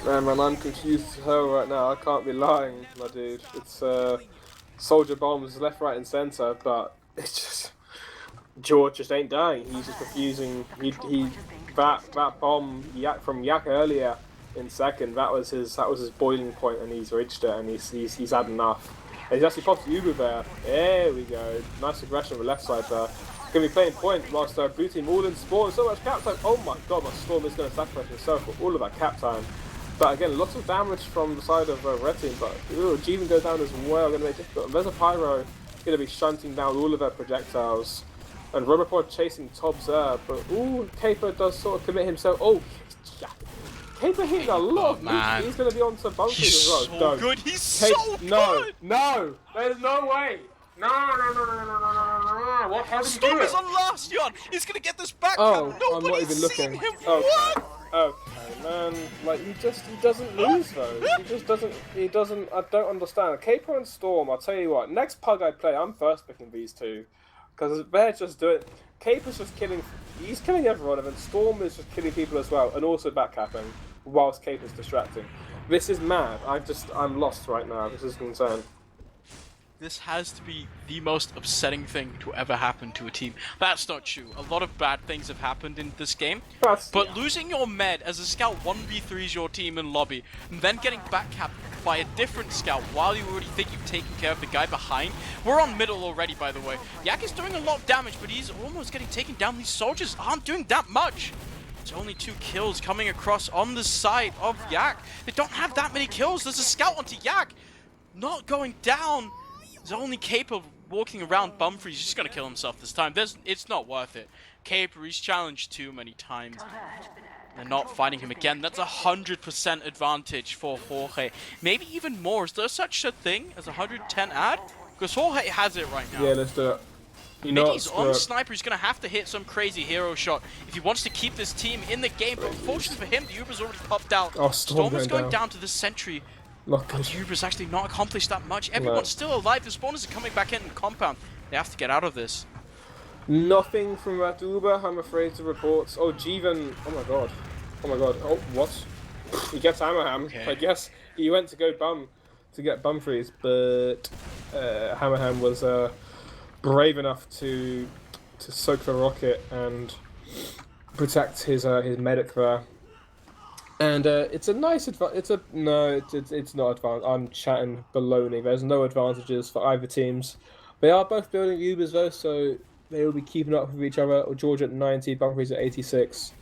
Man, I'm confused as hell right now. I can't be lying, my dude. It's soldier bombs left, right, and center, but it's just George just ain't dying. He's just refusing. That bomb from Yak earlier in second. That was his boiling point, and he's reached it, and he's had enough. And he's actually popped Uber there. There we go. Nice aggression on the left side there. Going to be playing point whilst blue team all in spawn. So much cap time. Oh my god, my Storm is going to sacrifice himself for all of that cap time. But again, lots of damage from the side of red team. But Jeevan goes down as well. Going to make it difficult. There's a Pyro going to be shunting down all of their projectiles. And Robopod chasing Tobbs there. But Caper does sort of commit himself. Oh, Caper hitting a lot of moves. He's going to be on to bunkers as well. He's so good. He's so good. No, there's no way. No. What? How did you do it? Storm is on last, Yohn. He's gonna get this back. Oh, Nobody's I'm not even looking. Him. Okay. What? Okay, man. Like he doesn't lose though. He doesn't. I don't understand. Caper and Storm. I'll tell you what. Next pug I play, I'm first picking these two, because they're just doing. Caper's just killing. He's killing everyone, and then Storm is just killing people as well, and also backcapping whilst Caper's distracting. This is mad. I'm lost right now. This is insane. This has to be the most upsetting thing to ever happen to a team. That's not true. A lot of bad things have happened in this game. But losing your med as a scout 1v3s your team in lobby, and then getting backcapped by a different scout while you already think you've taken care of the guy behind. We're on middle already, by the way. Yak is doing a lot of damage, but he's almost getting taken down. These soldiers aren't doing that much. There's only 2 kills coming across on the side of Yak. They don't have that many kills. There's a scout onto Yak. Not going down. There's only Caper walking around Bumfrey. He's just gonna kill himself this time. It's not worth it. Caper, he's challenged too many times. They're not fighting him again. That's 100% advantage for Jorge. Maybe even more. Is there such a thing as 110 ad? Because Jorge has it right now. Yeah, let's do it. He's on Sniper. He's going to have to hit some crazy hero shot if he wants to keep this team in the game. But unfortunately for him, the Uber's already popped out. Oh, Storm is going down to the sentry. But the Uber's actually not accomplished that much. Everyone's still alive. The spawners are coming back in compound. They have to get out of this. Nothing from that Uber, I'm afraid to report. Oh, Jeevan. Oh my god. Oh, what? He gets Hammerham. Okay. I guess he went to go get Bumfries, but Hammerham was brave enough to soak the rocket and protect his medic there. And it's a nice advantage. It's not advantage. I'm chatting baloney. There's no advantages for either teams. They are both building Ubers though, so they will be keeping up with each other. George at 90, Bumfries at 86,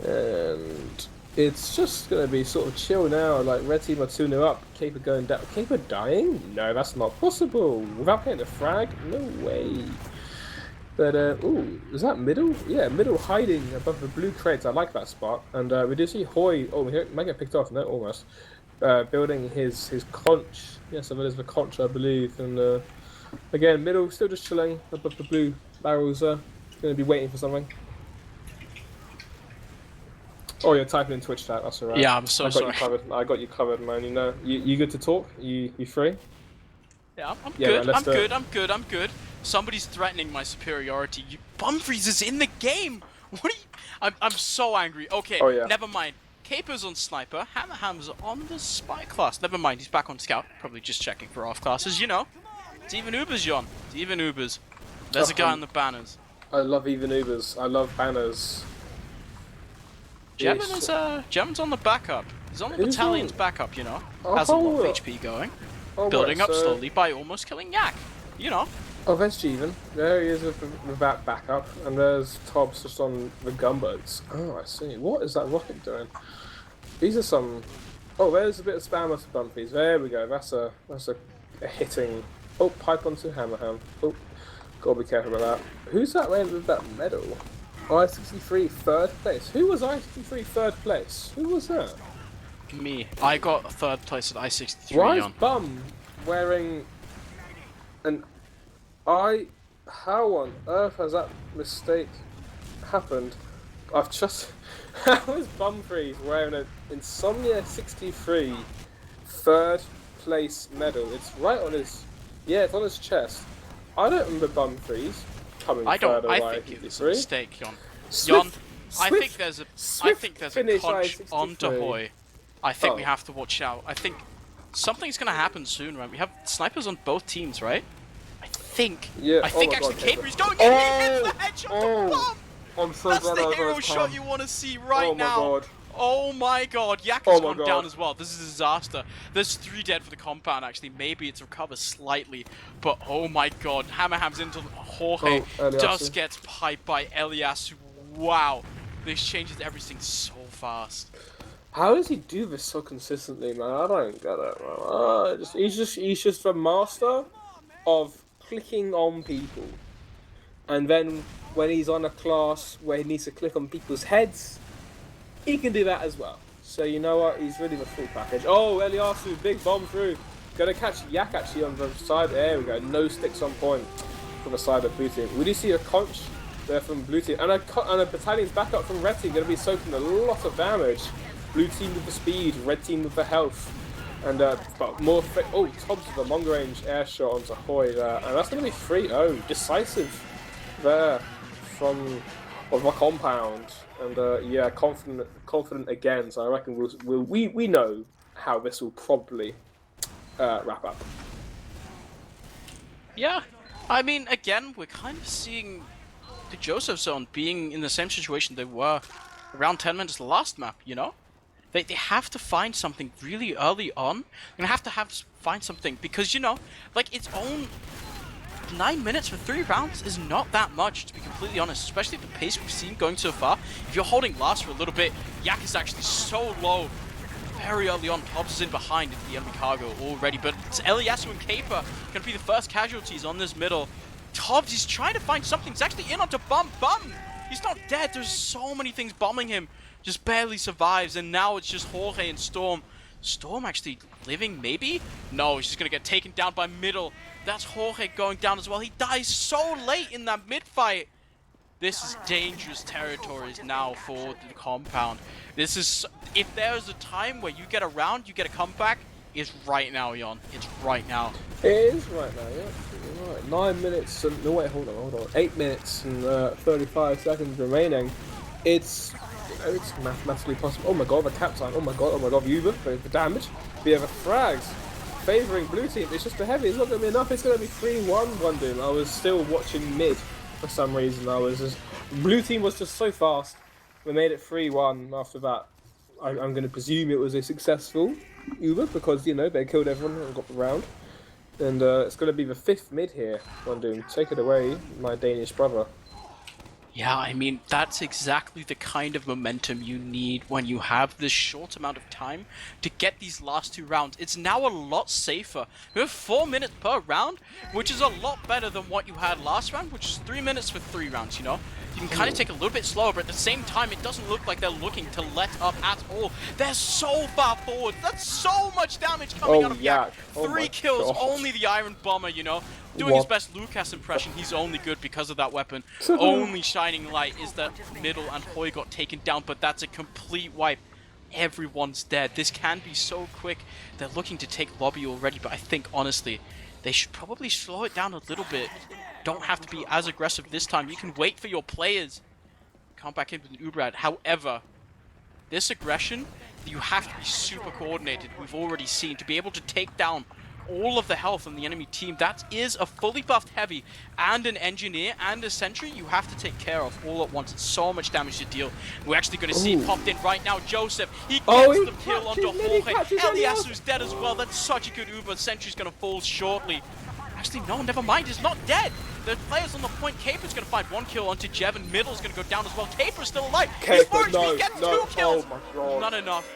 and it's just gonna be sort of chill now. Like red team are 2-0 up. Caper going down. Caper dying? No, that's not possible. Without getting a frag? No way. But, is that middle? Yeah, middle hiding above the blue crates. I like that spot. And we do see Hoy, we might get picked off, no, almost. Building his conch. Yes, that is the conch, I believe. And, again, middle, still just chilling above the blue barrels. Going to be waiting for something. Oh, you're typing in Twitch chat, that's alright. Yeah, I'm so sorry. I got you covered, man. You know, you good to talk? You free? Yeah, I'm good. Man, I'm good. Somebody's threatening my superiority. Bumfries is in the game. What are you? I'm so angry. Okay, never mind. Caper's on Sniper. Hammerham's on the Spy class. Never mind, he's back on Scout. Probably just checking for off classes, you know. It's even Ubers, Yohn. It's even Ubers. There's a guy on the banners. I love even Ubers. I love banners. Gemman's on the backup. He's on the battalion's backup, you know. Has a lot of HP going. Building up slowly by almost killing Yak. You know. Oh, there's Jeevan. There he is with that backup. And there's Tobbs just on the gunboats. Oh, I see. What is that rocket doing? These are some... Oh, there's a bit of spam off the bumpies. There we go. That's a hitting... Oh, pipe onto Hammerham. Oh, gotta be careful about that. Who's that man with that medal? I-63 third place. Who was I-63 third place? Who was that? Me. I got third place at I-63. Why is Bum wearing an how on earth has that mistake happened? I've just... How is Bumfries wearing an Insomnia 63 third place medal? It's right on his... Yeah, it's on his chest. I don't remember Bumfries coming third I away. think it was a mistake, Yohn. Swift, Yohn, I think there's a finish punch I-63. onto Hoy. I think we Oh. have to watch out. I think something's gonna happen soon, right? We have snipers on both teams, right? I think. Yeah. I think my actually God, Caper is going in. He hits the headshot to Bomb. I'm so That's glad the I was hero calm. shot you want to see right Oh my now. God. Oh my God, Yak Oh has my gone God. down as well. This is a disaster. There's 3 dead for the compound, actually. Maybe it's recovered slightly, but oh my God. Hammerham's into Jorge. Eliasu. Just gets piped by Eliasu. Wow. This changes everything so fast. How does he do this so consistently, man? I don't get it, man. He's just a master of clicking on people. And then when he's on a class where he needs to click on people's heads, he can do that as well. So you know what? He's really the full package. Oh, Eliasu, big bomb through. Gonna catch Yak actually on the side. There we go. No sticks on point from the side of blue team. We do see a conch there from blue team. And a battalion's backup from red team. Gonna be soaking a lot of damage. Blue team with the speed, red team with the health. And but more Tobbs with a long range air shot onto Hoy there. And that's gonna be 3-0. Decisive there from the compound. And yeah, confident again. So I reckon we know how this will probably wrap up. Yeah, I mean, again, we're kind of seeing the Joseph Zone being in the same situation they were around 10 minutes last map, you know? They have to find something really early on. They're gonna have to find something because, you know, like its own 9 minutes for 3 rounds is not that much, to be completely honest, especially at the pace we've seen going so far. If you're holding last for a little bit, Yak is actually so low. Very early on, Tobbs is in behind into the enemy cargo already, but it's Eliasu and Caper gonna be the first casualties on this middle. Tobbs is trying to find something. He's actually in onto Bum. He's not dead. There's so many things bombing him. Just barely survives, and now it's just Jorge and Storm. Storm actually living, maybe? No, he's just gonna get taken down by middle. That's Jorge going down as well. He dies so late in that mid-fight. This is dangerous territories now for the compound. This is, if there's a time where you get a round, you get a comeback, it's right now, Yohn. It's right now. It is right now, yeah. Right. 9 minutes and... No, wait, hold on. 8 minutes and 35 seconds remaining. It's mathematically possible. Oh my God, the cap time. Oh my God, Uber, the damage. We have a frags favouring blue team. It's just a heavy. It's not going to be enough. It's going to be 3-1 wandum. I was still watching mid for some reason. Blue team was just so fast. We made it 3-1 after that. I'm going to presume it was a successful Uber because, you know, they killed everyone and got the round. And it's going to be the 5th mid here, wandum. Take it away, my Danish brother. Yeah, I mean, that's exactly the kind of momentum you need when you have this short amount of time to get these last 2 rounds. It's now a lot safer. We have 4 minutes per round, which is a lot better than what you had last round, which is 3 minutes for 3 rounds, you know? You can kind of take a little bit slower, but at the same time, it doesn't look like they're looking to let up at all. They're so far forward. That's so much damage coming out of Yak. 3 kills, God. only the Iron Bomber, you know? Doing his best Lucas impression, he's only good because of that weapon. Only shining light is that middle and Hoy got taken down, but that's a complete wipe. Everyone's dead. This can be so quick. They're looking to take lobby already, but I think, honestly, they should probably slow it down a little bit. Don't have to be as aggressive this time. You can wait for your players. Come back in with an Ubrad. However, this aggression, you have to be super coordinated. We've already seen to be able to take down all of the health on the enemy team. That is a fully buffed heavy and an engineer and a sentry you have to take care of all at once. It's so much damage to deal. We're actually going to see it popped in right now. Joseph, he gets the kill onto Jorge. Eliasu's dead as well. That's such a good Uber. Sentry's going to fall shortly. Actually, no, never mind. He's not dead. The player's on the point. Caper's going to find 1 kill onto Jevon. Middle's going to go down as well. Caper's still alive. He's 4 HP. He gets 2 kills. Oh my God. Not enough.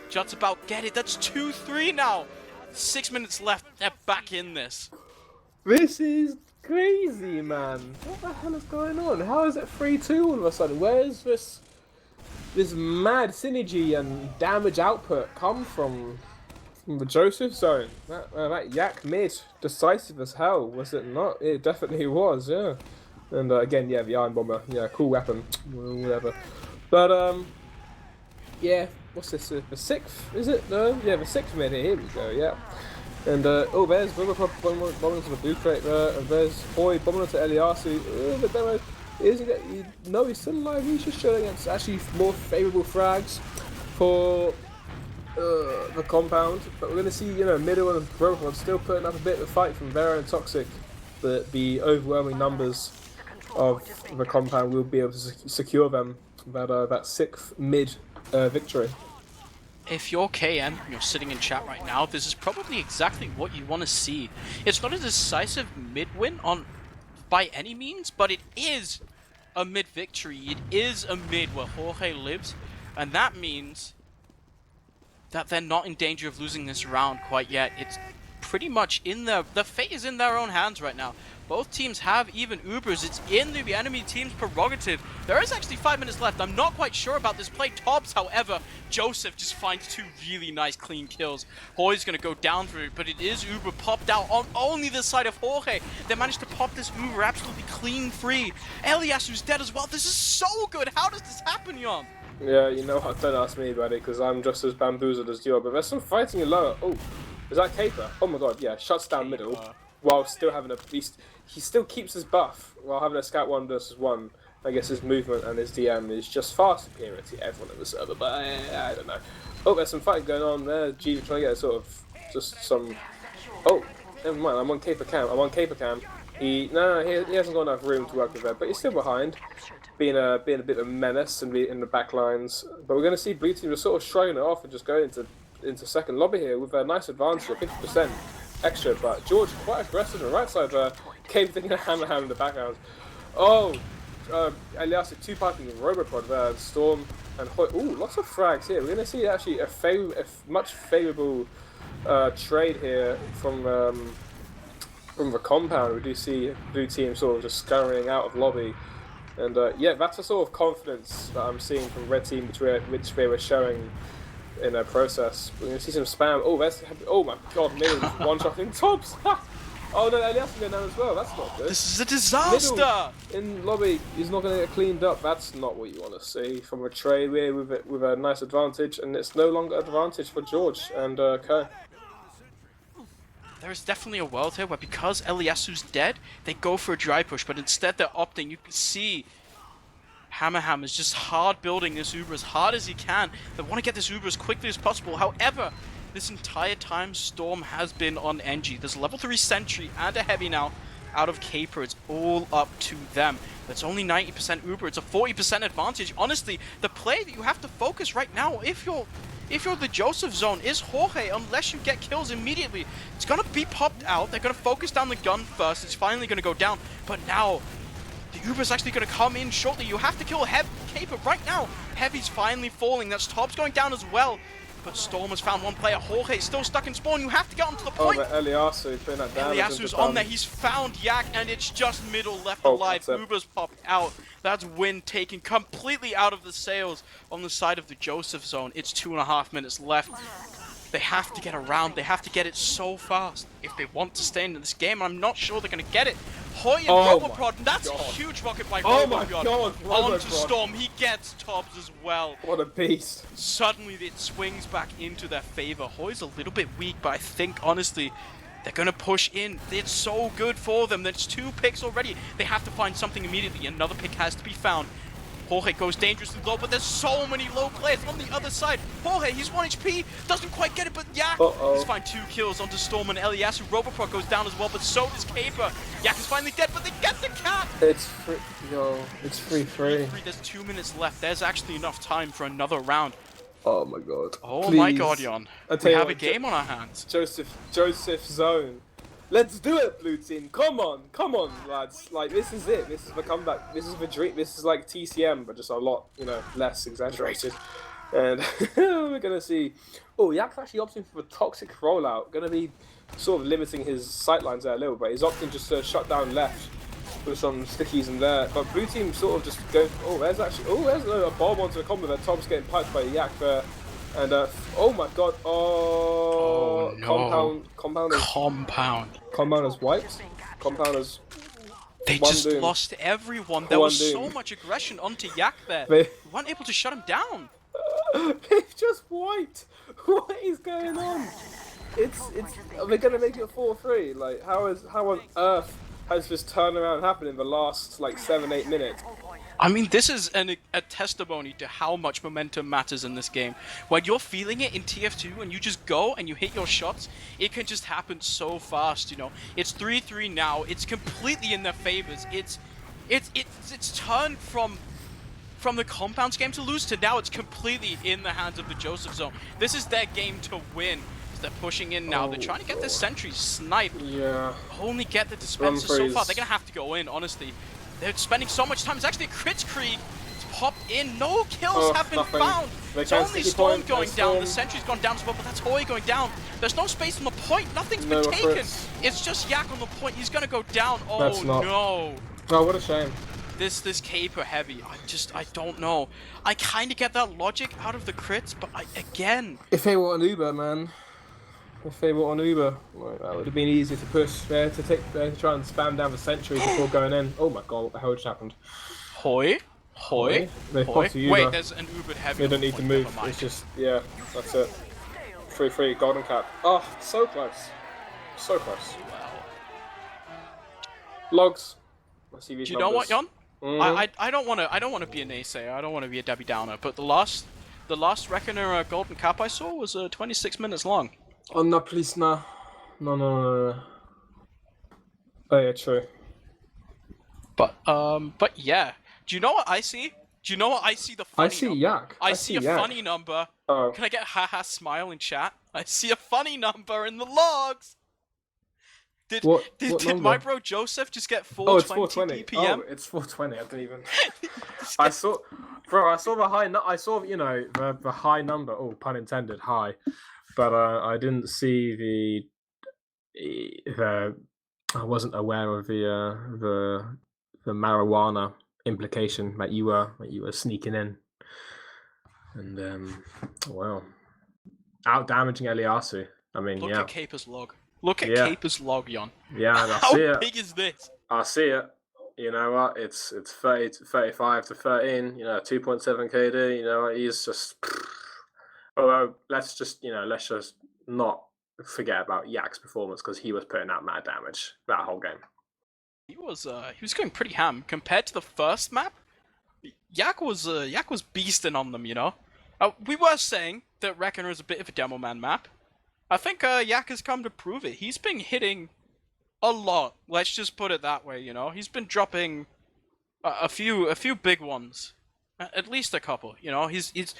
Just about get it. That's 2-3 now. 6 minutes left. They're back in this. This is crazy, man. What the hell is going on? How is it 3-2 all of a sudden? Where's this mad synergy and damage output come from the Joseph zone? That Yak mid, decisive as hell, was it not? It definitely was, yeah. And again, yeah, the Iron Bomber, yeah, cool weapon, whatever. But yeah, what's this? The sixth, is it? No, yeah, the sixth mid here. Here we go. Yeah. And oh, there's Robocop bombing into the blue crate there, and there's Hoy bombing into Eliasu. Oh, the demo isn't it? No, he's still alive. He's just showing it's actually more favourable frags for the compound. But we're going to see, Middle and Robocop still putting up a bit of a fight from Vera and Toxic. But the overwhelming numbers of the compound will be able to secure them that sixth mid victory. If you're KN and you're sitting in chat right now, this is probably exactly what you want to see. It's not a decisive mid win by any means, but it is a mid victory. It is a mid where Jorge lives, and that means that they're not in danger of losing this round quite yet. It's pretty much the fate is in their own hands right now. Both teams have even Ubers. It's in the enemy team's prerogative. There is actually 5 minutes left. I'm not quite sure about this play. Tobbs, however, Joseph just finds 2 really nice clean kills. Hoy's going to go down for it, but it is Uber popped out on only the side of Jorge. They managed to pop this Uber absolutely clean free. Eliasu's dead as well. This is so good. How does this happen, Yohn? Yeah, you know what? Don't ask me about it, because I'm just as bamboozled as you are. But there's some fighting in lower. Oh, is that Caper? Oh my god, yeah. Shuts down middle while still having a beast. He still keeps his buff while having a scout 1 versus 1. I guess his movement and his DM is just far superior to everyone in the server, but I don't know. Oh, there's some fighting going on there. G trying to get sort of just some. Oh, never mind. I'm on Caper Cam. He hasn't got enough room to work with there, but he's still behind, being a bit of a menace in the back lines. But we're going to see Blue Team just sort of shrugging it off and just going into second lobby here with a nice advantage of 50% extra. But George quite aggressive on the right side there. Came thinking of hammer in the background. Oh, Elias 2-piping Robopod there, Storm and Hoy. Ooh, lots of frags here. We're going to see actually a much favourable trade here from the compound. We do see Blue Team sort of just scurrying out of lobby. And yeah, that's the sort of confidence that I'm seeing from Red Team, which they were showing in their process. We're going to see some spam. Oh my god, Middle one-shotting Tops! Oh no, Elias can go down as well. That's not good. This is a disaster! Middle in lobby, he's not going to get cleaned up. That's not what you want to see from a trade here with a nice advantage, and it's no longer an advantage for George and Co. There's definitely a world here where because Eliasu's dead, they go for a dry push, but instead they're opting. You can see Hammerham is just hard building this Uber as hard as he can. They want to get this Uber as quickly as possible. However, this entire time Storm has been on NG. There's a level 3 Sentry and a Heavy now out of Caper. It's all up to them. It's only 90% Uber. It's a 40% advantage. Honestly, the play that you have to focus right now, if you're the Joseph zone, is Jorge, unless you get kills immediately. It's going to be popped out. They're going to focus down the gun first. It's finally going to go down. But now, the Uber's actually going to come in shortly. You have to kill Caper right now. Heavy's finally falling. That's Tobbs going down as well. But Storm has found one player. Jorge is still stuck in spawn. You have to get onto the point. Oh, but Eliasu putting that down. Eliasu's on there. He's found Yak, and it's just Middle left alive. Uber's popped out. That's Win taken completely out of the sails on the side of the Joseph zone. It's 2.5 minutes left. They have to get around. They have to get it so fast if they want to stay in this game. I'm not sure they're going to get it. Hoy and Roboprod, and that's a huge rocket by Roboprod. Onto Storm, he gets Tobbs as well. What a beast. Suddenly it swings back into their favor. Hoy's a little bit weak, but I think, honestly, they're going to push in. It's so good for them. There's 2 picks already. They have to find something immediately. Another pick has to be found. Jorge goes dangerously low, but there's so many low players on the other side. Jorge, he's 1 HP, doesn't quite get it, but Yak has found 2 kills onto Storm and Eliasu. Robopro goes down as well, but so does Caper. Yak is finally dead, but they get the cap! It's free, it's free. There's 2 minutes left. There's actually enough time for another round. Oh my god. Oh Please. my god, Yohn. We have a game on our hands. Joseph zone. Let's do it, Blue Team. Come on, lads. Like, this is it. This is the comeback. This is the dream. This is like TCM, but just a lot, less exaggerated. And we're gonna see. Oh, Yak's actually opting for a toxic rollout. Gonna be sort of limiting his sightlines there a little bit. He's opting just to shut down left with some stickies in there. But Blue Team sort of just going. Oh, there's a bomb onto the combo there. Tom's getting piped by Yak there. And oh my god, oh no. Compound is wiped. Compound is They just Wandum. lost everyone. Poor There was so Wandum. much aggression onto Yak there. They- We weren't able to shut him down. They've just wiped. What is going on? It's. Are they gonna make it 4-3? Like, how on earth has this turnaround happened in the last like 7-8 minutes? I mean, this is a testimony to how much momentum matters in this game. When you're feeling it in TF2 and you just go and you hit your shots, it can just happen so fast, you know. It's 3-3 now. It's completely in their favors. It's turned from the compounds game to lose to now it's completely in the hands of the Joseph Zone. This is their game to win. They're pushing in now. They're trying to get this sentry sniped. Yeah. Only get the dispenser so far. They're gonna have to go in, honestly. They're spending so much time. It's actually a Kritzkrieg. It's popped in. No kills have been found. It's only Storm going down. The sentry's gone down as well, but that's Hoy going down. There's no space on the point. Nothing's been taken. It's just Yak on the point. He's gonna go down. Oh no. Oh, what a shame. This caper heavy. I don't know. I kind of get that logic out of the crits, but again. If they were on Uber, man. If they were on Uber, like, that would have been easier to push there to try and spam down the sentry before going in. Oh my god, what the hell just happened? Hoy. They popped Uber. Wait, there's an Ubered heavy. They don't need to move. It's just, yeah, that's it. 3-3, golden cap. Oh, so close. So close. Logs. Let's see these Do you know what, Yohn? Mm-hmm. I don't want to be a naysayer. I don't want to be a Debbie Downer. But the last Reckoner golden cap I saw was 26 minutes long. Oh no, please no. No. Oh yeah, true. But yeah. Do you know what I see? Do you know what I see? The funny I see number? Yak. I see a Yak. funny number. Oh. Can I get haha smile in chat? I see a funny number in the logs. Did my bro Joseph just get 420 Oh, it's 420. DPM? Oh, it's 420. I didn't even. I saw the high. I saw the high number. Oh, pun intended, high. But I didn't see the. I wasn't aware of the marijuana implication that you were sneaking in, and well, out damaging Eliasu. I mean, Look yeah. at Caper's log. Look at Caper's log, Yohn. Yeah, I How see it. big is this? I see it. You know what? It's 35 to 13. 2.7 KD. You know what? He's just. Although let's just not forget about Yak's performance because he was putting out mad damage that whole game. He was going pretty ham compared to the first map. Yak was beasting on them. We were saying that Reckoner is a bit of a demo man map. I think Yak has come to prove it. He's been hitting a lot. Let's just put it that way. He's been dropping a few big ones, at least a couple. He's.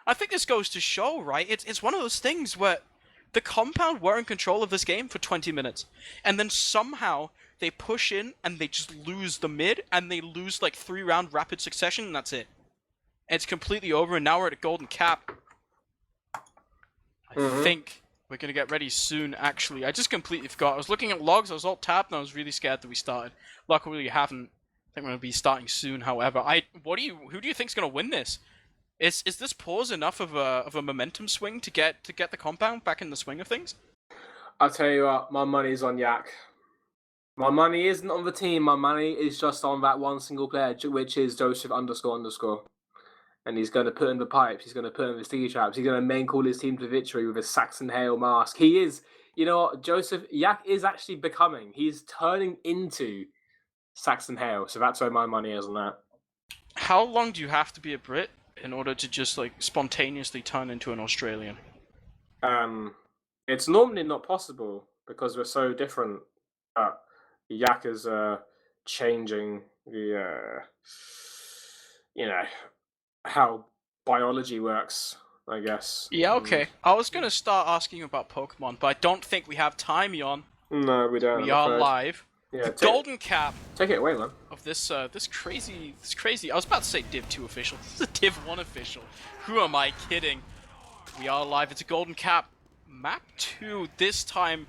I think this goes to show, right? It's one of those things where the compound were in control of this game for 20 minutes, and then somehow they push in and they just lose the mid, and they lose like 3-round rapid succession, and that's it. And it's completely over, and now we're at a golden cap. I think we're gonna get ready soon. Actually, I just completely forgot. I was looking at logs. I was all tapped, and I was really scared that we started. Luckily, we haven't. I think we're gonna be starting soon. However, who do you think's gonna win this? Is this pause enough of a momentum swing to get the compound back in the swing of things? I'll tell you what, my money's on Yak. My money isn't on the team. My money is just on that one single player, which is Joseph __. And he's going to put in the pipes. He's going to put in the sticky traps. He's going to main call his team to victory with his Saxon Hail mask. He is, Joseph, Yak is actually becoming. He's turning into Saxon Hail. So that's where my money is on that. How long do you have to be a Brit in order to just spontaneously turn into an Australian? It's normally not possible because we're so different. Yak is changing the how biology works, I guess. Yeah, okay. I was gonna start asking about Pokemon, but I don't think we have time, Yohn. No, we don't. We are live. Yeah, golden cap. Take it away, man. Of this crazy. I was about to say Div 2 official. This is a Div 1 official. Who am I kidding? We are live. It's a golden cap. Map 2. This time,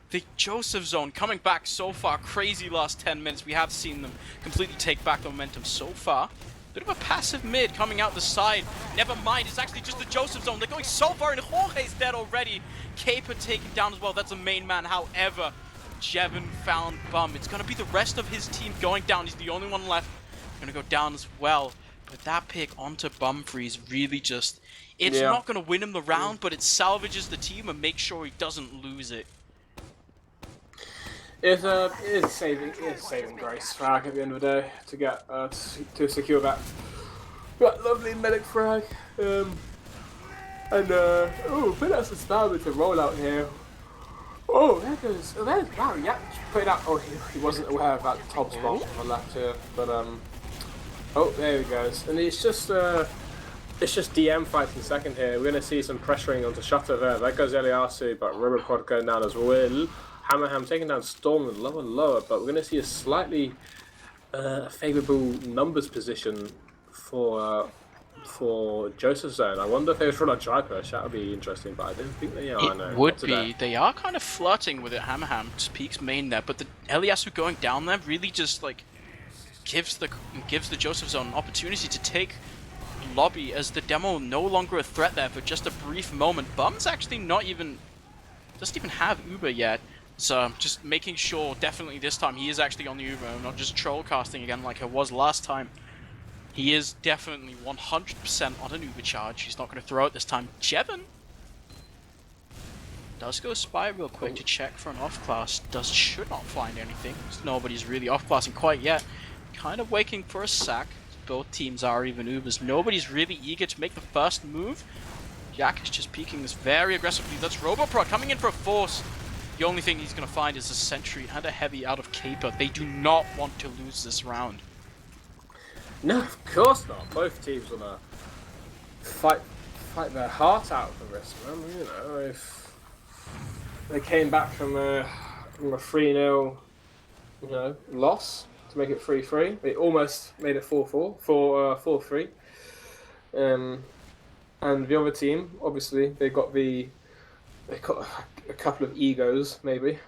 the Joseph Zone coming back so far. Crazy last 10 minutes. We have seen them completely take back the momentum so far. Bit of a passive mid coming out the side. Never mind, it's actually just the Joseph Zone. They're going so far, and Jorge's dead already. Caper taken down as well. That's a main man. However, Jevon found Bum. It's gonna be the rest of his team going down. He's the only one left. Gonna go down as well. But that pick onto Bumfreeze really just... It's not gonna win him the round, but it salvages the team and makes sure he doesn't lose it. It's saving grace frag at the end of the day to get to secure that lovely medic frag. Oh, but that's a start with the rollout here. Oh, there goes. Oh, there's wow. Yeah, put it out. Oh, he wasn't aware of that top spot on the left here, but oh, there he goes, and it's just DM fighting second here. We're gonna see some pressuring onto Shutter there. There goes Eliasu, but Robopod going down as well. Hammerham taking down Storm and lower, but we're going to see a slightly favourable numbers position for Joseph Zone. I wonder if they would run a dry push. That would be interesting, but I don't think they are. It would be. They are kind of flirting with it. Hammerham just peeks main there, but the Eliasu going down there really just like gives the Joseph Zone an opportunity to take lobby as the demo no longer a threat there for just a brief moment. Bum's actually doesn't even have Uber yet. So just making sure, definitely this time, he is actually on the Uber, not just troll casting again like it was last time. He is definitely 100% on an Uber charge. He's not going to throw it this time. Jevon does go spy real quick to check for an off-class. Should not find anything. Nobody's really off-classing quite yet. Kind of waiting for a sack. Both teams are even Ubers. Nobody's really eager to make the first move. Jack is just peeking this very aggressively. That's Roboprod coming in for a force. The only thing he's going to find is a sentry and a heavy out of Caper. They do not want to lose this round. No, of course not. Both teams want to fight their heart out for this, man. You know, if they came back from a 3-0, loss to make it 3-3, they almost made it 4-3. And the other team, obviously, they got a couple of egos, maybe.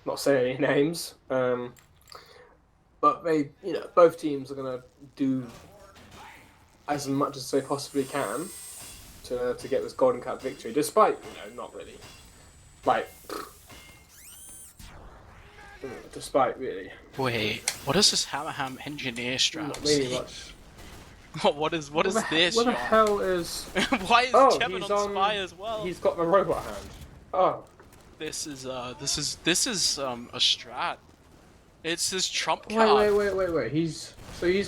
Not saying any names. But they, both teams are going to do as much as they possibly can to get this Golden Cup victory, despite, not really. Despite, really. Wait, what is this Hammerham engineer strat? Not really much. What is this? What the hell is... Why is Jevon on spy as well? He's got the robot hand. Oh. This is a strat. It's his trump card. Wait. He's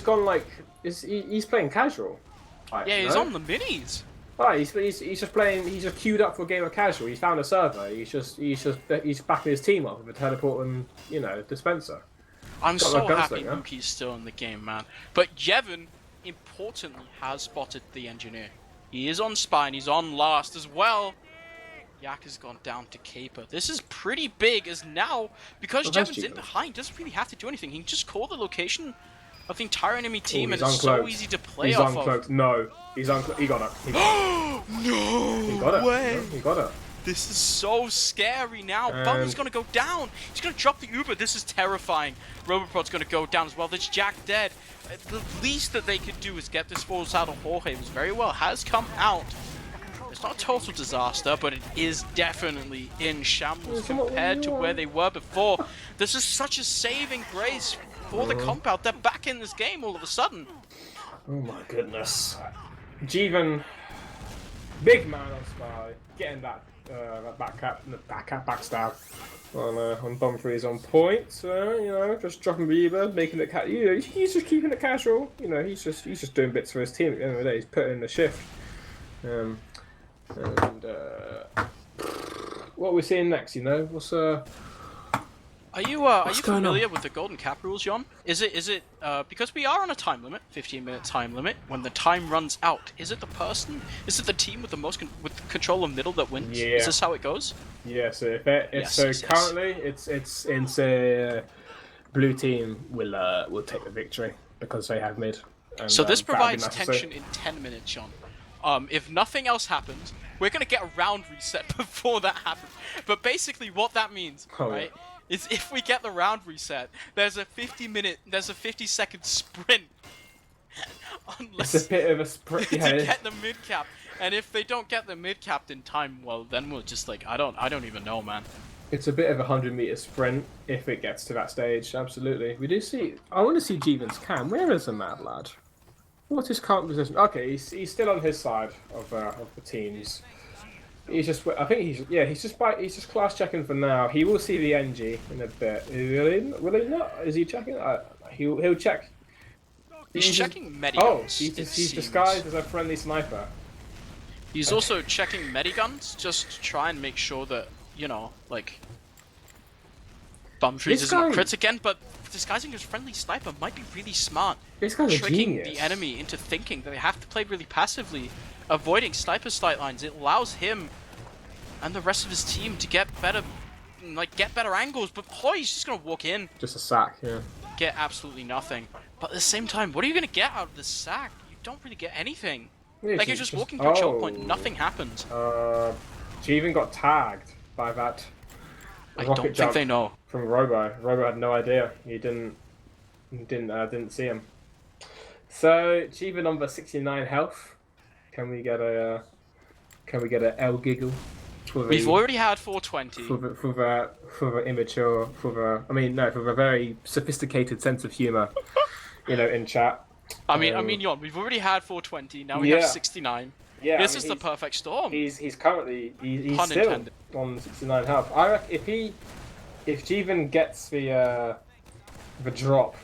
gone he's playing casual. Yeah, he's on the minis. Right, he's just playing. He's just queued up for a game of casual. He's found a server. He's backing his team up with a teleport and dispenser. I'm so happy Mookie's still in the game, man. But Jevon, importantly, has spotted the engineer. He is on spy and he's on last as well. Yak has gone down to Caper. This is pretty big, as now, because Jevon's in behind, he doesn't really have to do anything. He can just call the location of the entire enemy team, and it's so easy to play off of. No, he's uncloaked. He got it. No he got way! No, he got it. This is so scary now. Bum's gonna go down. He's gonna drop the Uber. This is terrifying. Roboprod's gonna go down as well. There's Jack dead. The least that they could do is get this force out of Jorge, who's very well has come out. It's not a total disaster, but it is definitely in shambles compared to where they were before. This is such a saving grace for the compound. They're back in this game all of a sudden. Oh my goodness. Jeevan, big man on spy, getting that backstab on Bumfreeze on point. Just dropping Bieber, making it he's just keeping it casual. He's just doing bits for his team. At the end of the day, he's putting in the shift. What are we seeing next? What's Are you familiar with the golden cap rules, Yohn? Is it because we are on a time limit, 15-minute time limit? When the time runs out, is it the team with the most with control of middle that wins? Yeah. Is this how it goes? Yeah. So currently it's blue team will take the victory because they have mid. And, so this provides tension in 10 minutes, Yohn. If nothing else happens, we're gonna get a round reset before that happens. But basically, what that means, right? Yeah. Is if we get the round reset, there's a 50-second sprint. Unless it's a bit of a sprint to get the mid cap, and if they don't get the mid cap in time, well, then we'll just I don't even know, man. It's a bit of a 100-meter sprint if it gets to that stage. Absolutely, we do see. I want to see Jeevan's cam. Where is the mad lad? What's his current position? Okay, he's still on his side of the teams. He's just. I think he's just class checking for now. He will see the NG in a bit. Will he not? Is he checking? He'll check. He's checking mediguns. Oh, he's disguised as a friendly sniper. He's also checking mediguns just to try and make sure that, you know, like, Bumfries isn't crits again, but disguising as friendly sniper might be really smart. This guy's a tricking genius. the enemy into thinking that they have to play really passively, avoiding sniper sight lines. It allows him and the rest of his team to get better angles, but he's just gonna walk in. Just a sack, yeah. Get absolutely nothing. But at the same time, what are you gonna get out of this sack? You don't really get anything. Yeah, like, you're just walking through choke point, nothing happens. She even got tagged by that I rocket don't jump think they know. from Robo. Robo had no idea. He didn't see him. So Chiva number 69 health. Can we get a L giggle? We've already had 420. For the immature, for the very sophisticated sense of humor, in chat. I mean, Yohn, we've already had 420. Now we have 69. Yeah, this is the perfect storm. He's currently he's still on 69 health. I reckon if Jeevan gets the drop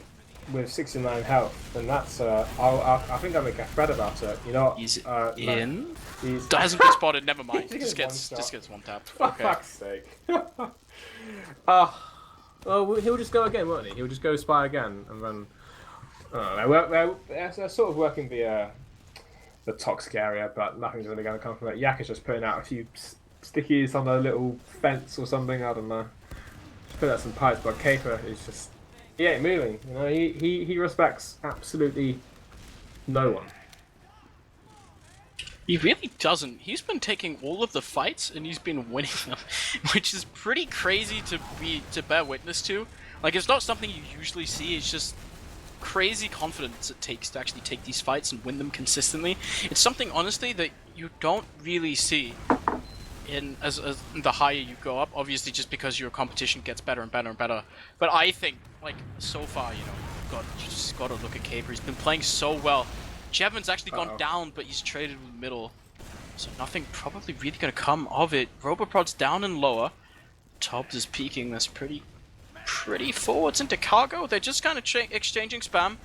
with 69 health, then that's I think I'll make a thread about it. You know, he's in. Hasn't been spotted. Never mind. Just gets one tap. For fuck's sake. Well, he'll just go again, won't he? He'll just go spy again, and then. They're sort of working the toxic area, but nothing's really going to come from it. Yak is just putting out a few stickies on a little fence or something. I don't know. Just put out some pipes, but Kafer is just ain't moving. You know, he respects absolutely no one. He really doesn't. He's been taking all of the fights and he's been winning them, which is pretty crazy to bear witness to. Like, it's not something you usually see. It's just crazy confidence it takes to actually take these fights and win them consistently. It's something, honestly, that you don't really see in as the higher you go up. Obviously, just because your competition gets better and better and better. But I think, like, so far, you just got to look at Caper. He's been playing so well. Jevon's actually gone down, but he's traded with middle, so nothing probably really gonna come of it. Roboprod's down and lower. Tobbs is peeking this pretty forwards into cargo. They're just kind of exchanging spam,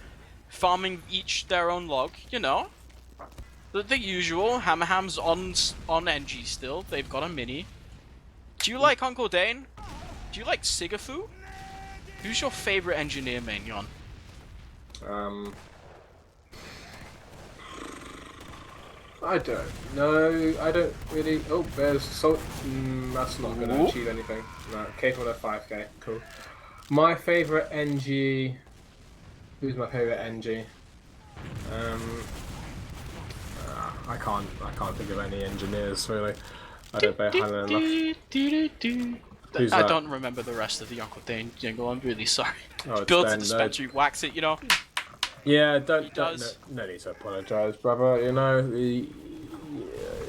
farming each their own log, the usual. Hammerham's on NG still. They've got a mini. Do you like Uncle Dane? Do you like Sigafu? Who's your favorite engineer main, Yohn? I don't know. I don't really. Oh, there's salt. That's not going to achieve anything. No, K4 5k. Cool. My favorite NG. Who's my favorite NG? I can't think of any engineers really. I don't play highly enough. I don't remember the rest of the Uncle Dane jingle. I'm really sorry. Oh, Builds a dispensary, whacks it, Yeah, no need to apologise, brother.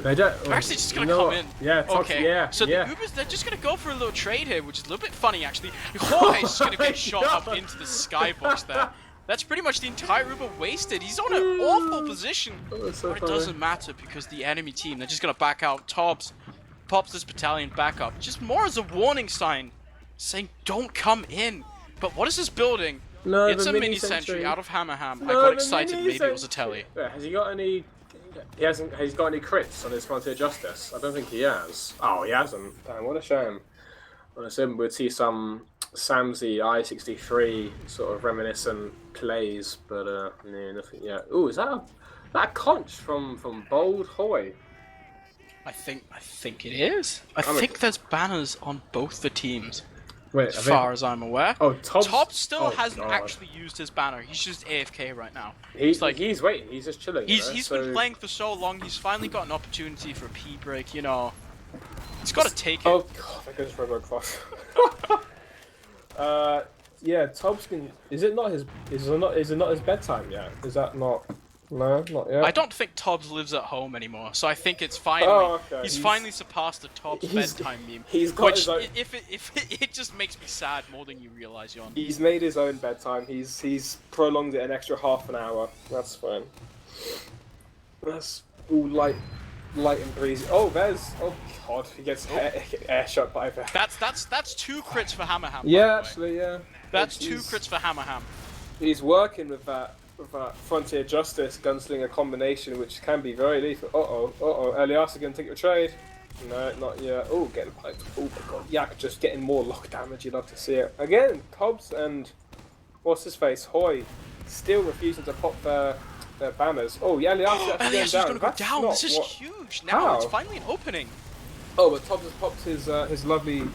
They don't. They're actually just gonna come in. Yeah, okay. Yeah, so yeah. the Ubers, they're just gonna go for a little trade here, which is a little bit funny actually. Jorge's just gonna get shot up into the skybox there. That's pretty much the entire Uber wasted. He's on an awful position, but it doesn't matter because the enemy team, they're just gonna back out. Tobbs pops this battalion back up, just more as a warning sign, saying don't come in. But what is this building? No, it's a mini sentry out of Hammerham. I got excited. Maybe it was a telly. Yeah, has he got any? Has he got any crits on his Frontier Justice? I don't think he has. Oh, he hasn't. Damn, what a shame. I assume we'd see some Samsy I-63 sort of reminiscent plays, but nothing yet. Ooh, is that a conch from Bold Hoy? I think it is. I think there's banners on both the teams. Wait, as far as I'm aware. Oh, Tobbs still hasn't actually used his banner. He's just AFK right now. He's waiting. He's just chilling. He's been playing for so long. He's finally got an opportunity for a P break. He's got to take it. Oh god, I just Robo Cross. Yeah, Tobbs can. Is it not his bedtime yet? Is that not? No, not yet. I don't think Tobbs lives at home anymore, so I think it's finally Oh, okay. he's finally surpassed the Tobbs bedtime meme. He's got Which his own... it just makes me sad more than you realize, Yohn. He's made his own bedtime. He's prolonged it an extra half an hour. That's fine. That's all light and breezy. Oh, God, he gets air shot by there. That's 2 crits for Hammerham. Yeah, actually, yeah. That's 2 crits for Hammerham. He's working with that Frontier Justice Gunslinger combination, which can be very lethal. Elias is going to take the trade. No, not yet. Oh, getting piped. Oh my god. Yak just getting more lock damage. You'd love to see it. Again, Tobbs and what's his face? Hoy still refusing to pop their banners. Oh, yeah, Elias is actually Elias is going to go down. This is huge. Now it's finally an opening. Oh, but Tobbs has popped his lovely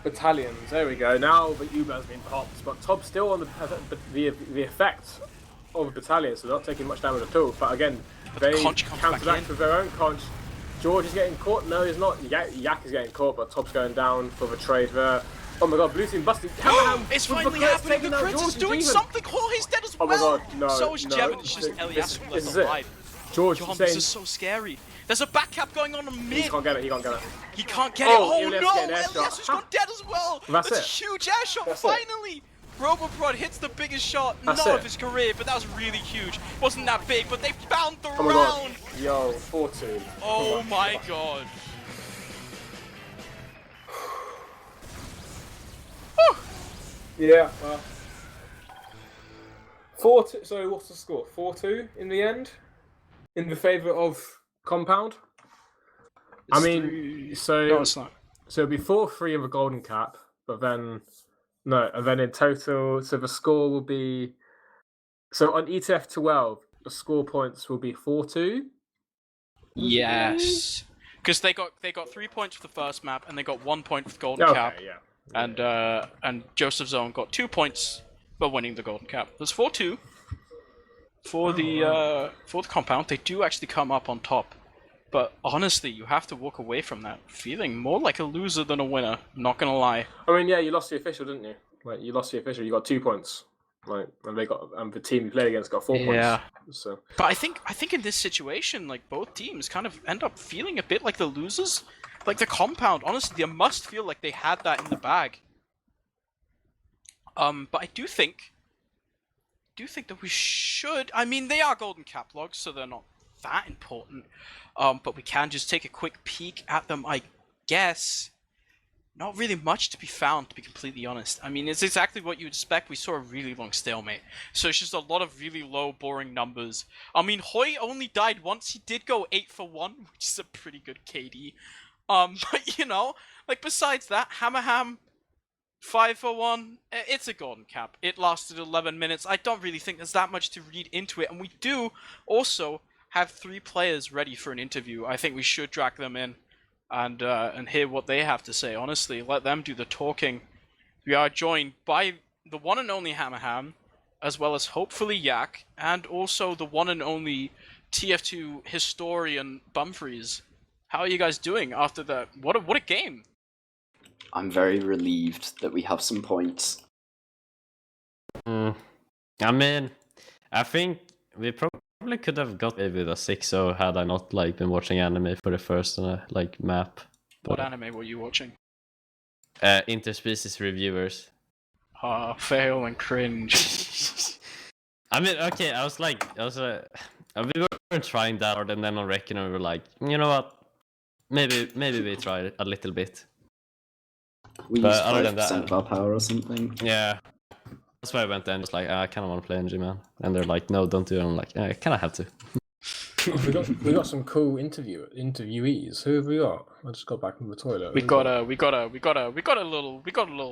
battalions. There we go. Now the Uber has been popped, but Tobbs still on the effect of the battalion, so they're not taking much damage at all. But again, they counteract with their own conch. George is getting caught. No, he's not. Yak is getting caught, but Tobbs going down for the trade there. Oh my god, blue team busting. It's finally happening. The Prince is doing something. Oh, he's dead as well. Oh my god, no. So is Jevon. It's just Elias left alive. George, Yohn, this is so scary. There's a back cap going on mid. He can't get it. He can't get it. He can't get it. Oh no! Elias has gone dead as well. That's a huge air shot. Finally. Roboprod hits the biggest shot, not of his career, but that was really huge. Wasn't that big, but they found the round. Yo, 4-2. Oh my god. Yeah. 4-2. So what's the score? 4-2 in the end, in the favour of Compound. It's no, it's not. So it'll be 4-3 in the golden cap, but then. No, and then in total, so the score will be... So on ETF2L, the score points will be 4-2? Yes. Because they got 3 points for the first map, and they got 1 point for the golden cap. Yeah. And Joseph Zone got 2 points for winning the golden cap. There's 4-2 for the compound. They do actually come up on top. But honestly, you have to walk away from that feeling more like a loser than a winner. Not gonna lie. I mean, yeah, you lost the official, didn't you? Like, you lost the official. You got 2 points. Like, and the team you played against got 4 points. Yeah. So. But I think in this situation, like both teams kind of end up feeling a bit like the losers. Like the compound, honestly, they must feel like they had that in the bag. But I do think that we should. I mean, they are golden cap logs, so they're not that important. But we can just take a quick peek at them, I guess. Not really much to be found, to be completely honest. I mean, it's exactly what you'd expect. We saw a really long stalemate. So it's just a lot of really low, boring numbers. I mean, Hoy only died once. He did go 8 for 1, which is a pretty good KD. But, you know, like, besides that, Hammerham, 5 for 1. It's a golden cap. It lasted 11 minutes. I don't really think there's that much to read into it. And we do also have 3 players ready for an interview. I think we should drag them in and hear what they have to say. Honestly, let them do the talking. We are joined by the one and only Hammerham, as well as hopefully Yak, and also the one and only TF2 historian Bumfries. How are you guys doing after that? What a game! I'm very relieved that we have some points. I mean, I think we probably could have got maybe the 6-0 had I not been watching anime for the first map. What anime were you watching? Interspecies reviewers. Fail and cringe. I mean, okay, we were trying that hard, and then on Reckon we were like, you know what? Maybe we try it a little bit. We used 5% of our power or something. Yeah. That's why I went there and was like, I kind of want to play NG, man. And they're like, no, don't do it. I'm like, I kind of have to. we got some cool interviewees. Who have we got? I just got back from the toilet. We got a little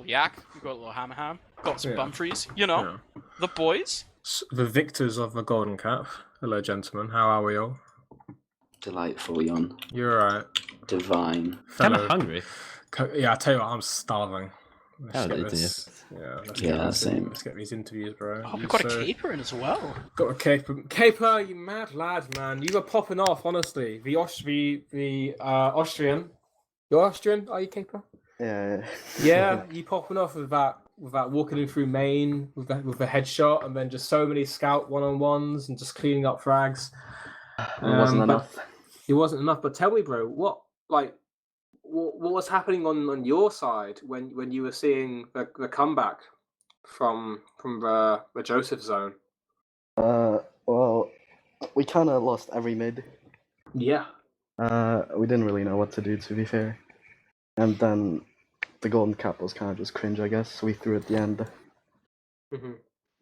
Yak. We got a little Hammerham. Got some Bumfries. You know, the boys. The victors of the Golden Cap. Hello, gentlemen. How are we all? Delightful, Yohn. You're right. Divine. Kind of hungry. Yeah, I tell you what, I'm starving. Same. Let's get these interviews, bro. Oh, we've got a caper in as well. Got a caper. Caper, you mad lad, man. You were popping off, honestly. The Austrian. You're Austrian, are you, caper? Yeah. Yeah, you popping off with that without walking in through main with the headshot, and then just so many scout 1-on-1s and just cleaning up frags. It wasn't But enough. it wasn't enough. But tell me, bro, what was happening on your side when you were seeing the comeback from the Joseph zone? Well, we kind of lost every mid. Yeah. We didn't really know what to do, to be fair. And then the golden cap was kind of just cringe, I guess. So we threw at the end. Mm-hmm.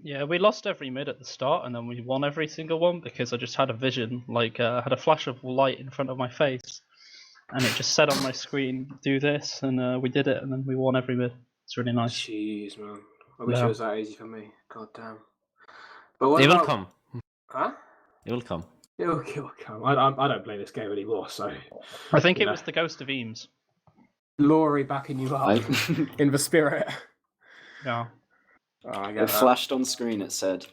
Yeah, we lost every mid at the start, and then we won every single one because I just had a vision, like had a flash of light in front of my face, and it just said on my screen, "Do this," and we did it, and then we won every mid. It's really nice. Jeez, man. I wish Yeah. it was that easy for me. God damn. But what It will about... come. Huh? It will come. It will come. I don't play this game anymore, so... I think it Yeah. was the Ghost of Eames. Laurie backing you up in the spirit. Yeah. Oh, I get It that. flashed on screen. It said,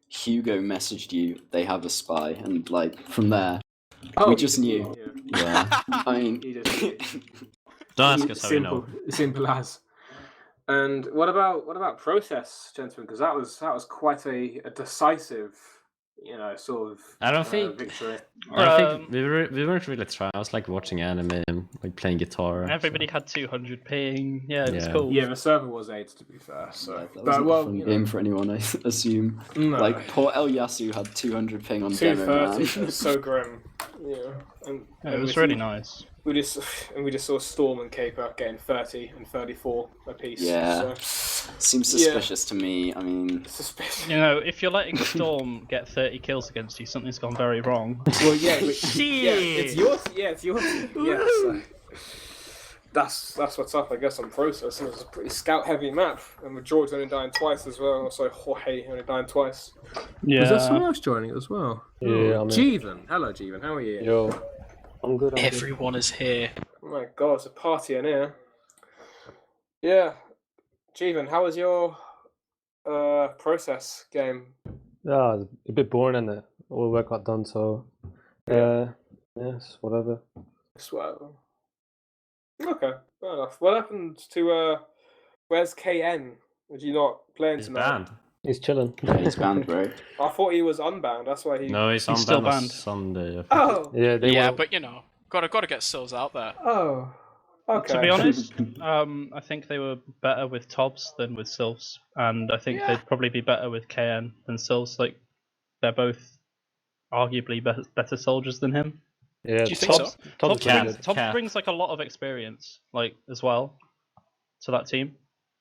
"Hugo messaged you. They have a spy," and like from there, Oh, we just knew. Yeah. Yeah, I mean, You just... Don't ask us how we know. Simple as. And what about process, gentlemen? Because that was quite a decisive, sort of I don't think. victory. I don't think we weren't really trying. I was like watching anime and like playing guitar. Everybody had 200 ping. Yeah, it was Yeah. cool. Yeah, the server was 8 to be fair. So, that but wasn't a fun you know, game for anyone, I assume. no. Like poor El Yasu had 200 ping on demo, 230. It man. was so grim. Yeah, and It was really nice. We just saw Storm and Caper getting 30 and 34 apiece. Yeah. So, Seems suspicious to me. I mean, suspicious. You know, if you're letting Storm get 30 kills against you, something's gone very wrong. Well, yeah, it's yours. Yeah, it's yours. Yeah, so that's what's up, I guess, on process. And it's a pretty scout-heavy map, and with George only dying twice as well. Also, Jorge only dying twice. Yeah. Was there someone else joining as well? Yeah, I'm Jeevan. Hello, Jeevan. How are you? Yo, I'm good. I'm good. Everyone is here. Oh my God, it's a party in here. Yeah, Jeevan, how was your process game? Yeah, it's a bit boring, and all the work got done. So, yes, whatever. Swell. Okay, fair enough. What happened to where's KN? Was you not playing He's tonight? banned. He's chilling. yeah, he's banned, bro. I thought he was unbanned. That's why he. No, he's still unbanned on banned. Sunday. I think. Oh. Yeah, they Yeah, want- but gotta get Sills out there. Oh. Okay. To be honest, I think they were better with Tobbs than with Sylphs, and I think they'd probably be better with KN than Sylphs. Like, they're both arguably better soldiers than him. Yeah, Do you think so? Todd's Cat. really good. Tobbs brings like a lot of experience, like as well, to that team,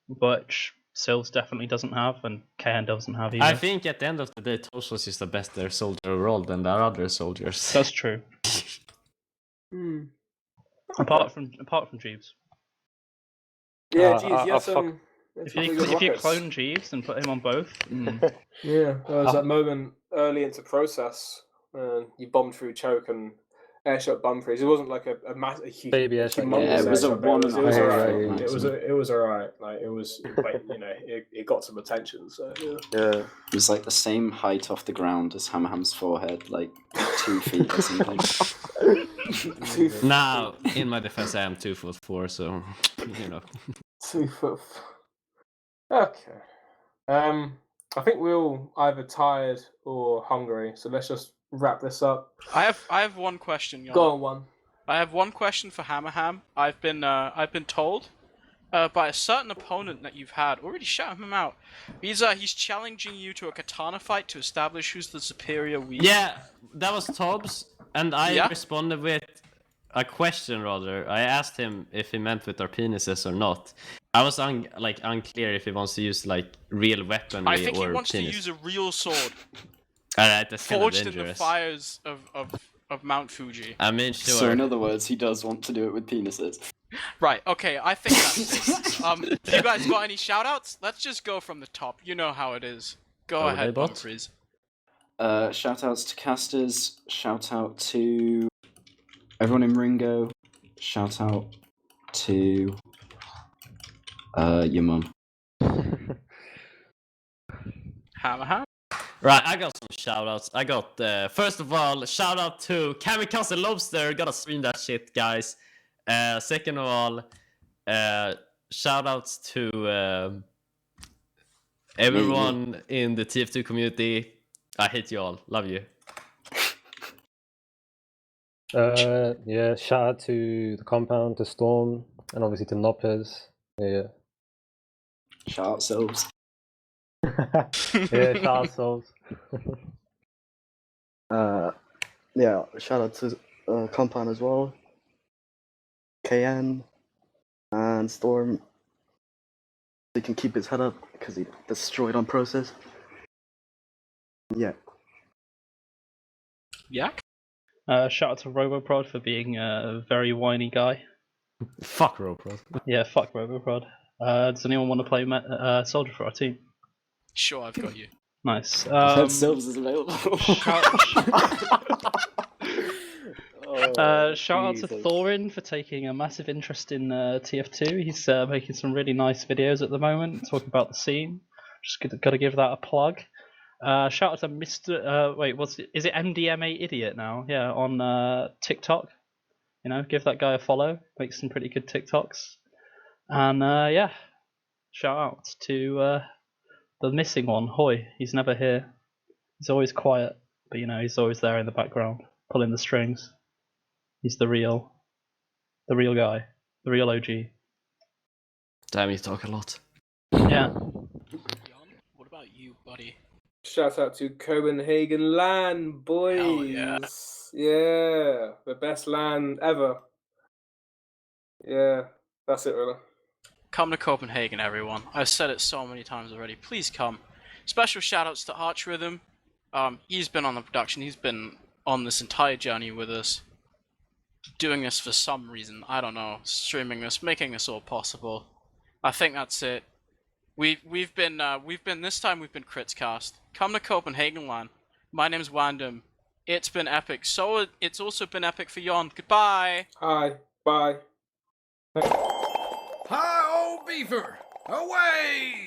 which Sylphs definitely doesn't have, and KN doesn't have either. I think at the end of the day, Tosh was just a better soldier overall than the other soldiers. That's true. Hmm. Apart from Jeeves. Yeah, Uh, geez, I- you I had fuck- some. If you clone Jeeves and put him on both, Yeah, there was that moment early into process, and you bombed through choke and airshot bum freeze. It wasn't like a huge. Baby airshot, humongous yeah, it was a airshot, but one It was and a half alright. maximum. It was alright. Like it was, like it got some attention. So yeah. Yeah. It was like the same height off the ground as Hammerham's forehead, like 2 feet or something. Now, in my defense, I am 2'4", so 2 foot. Okay. I think we're all either tired or hungry, so let's just wrap this up. I have one question, Yohn. Go on, one. I have one question for Hammerham. I've been told by a certain opponent that you've had. Already shout him out. He's challenging you to a katana fight to establish who's the superior weave. yeah, that was Tobbs, and I Yeah? responded with a question rather. I asked him if he meant with our penises or not. I was unclear if he wants to use like real weaponry I think he or wants penis. to use a real sword Alright, that's kind of forged in the dangerous. fires of Mount Fuji. I mean, sure. So in other words, he does want to do it with penises. Right, okay, I think that's it. You guys got any shoutouts? Let's just go from the top. You know how it is. Go Oh, ahead, they bot? Bumfries. Shout outs to casters. Shout out to everyone in Ringo. Shout out to your mum. Hammerham. Right, I got some shoutouts. I got first of all, shout out to Kamikaze Lobster. Gotta stream that shit, guys. Second of all, shout outs to Everyone in the TF2 community, I hate you all. Love you. Yeah, shout out to the compound, to Storm, and obviously to Noppers. Yeah. Shout out Silves. Yeah, shout out Souls. Yeah, shout out to Compound as well. KN and Storm. He can keep his head up because he destroyed on process. Yeah. Yak? Shout out to Roboprod for being a very whiny guy. Fuck Ropros. Yeah, fuck Roboprod. Does anyone want to play Soldier for our team? Sure, I've got you. Nice. I heard Silves is available. Shout out to Thorin for taking a massive interest in TF2. He's making some really nice videos at the moment, talking about the scene. Just got to give that a plug. Shout out to Mr. Is it MDMA Idiot now? Yeah, on TikTok. You know, give that guy a follow. Makes some pretty good TikToks. And yeah, shout out to the missing one, Hoy. He's never here. He's always quiet, but you know, he's always there in the background, pulling the strings. He's the real guy, the real OG. Damn, you talk a lot. Yeah. Yohn, what about you, buddy? Shout out to Copenhagen LAN, boys. Hell yeah. Yeah, the best LAN ever. Yeah, that's it really. Come to Copenhagen, everyone. I've said it so many times already. Please come. Special shoutouts to ArchRhythm. He's been on the production. He's been on this entire journey with us. Doing this for some reason. I don't know. Streaming this, making this all possible. I think that's it. We've been Critscast. Come to Copenhagen LAN. My name's Wandum. It's been epic. So it's also been epic for Yohn. Goodbye. Hi, bye. Hi, old beaver! Away!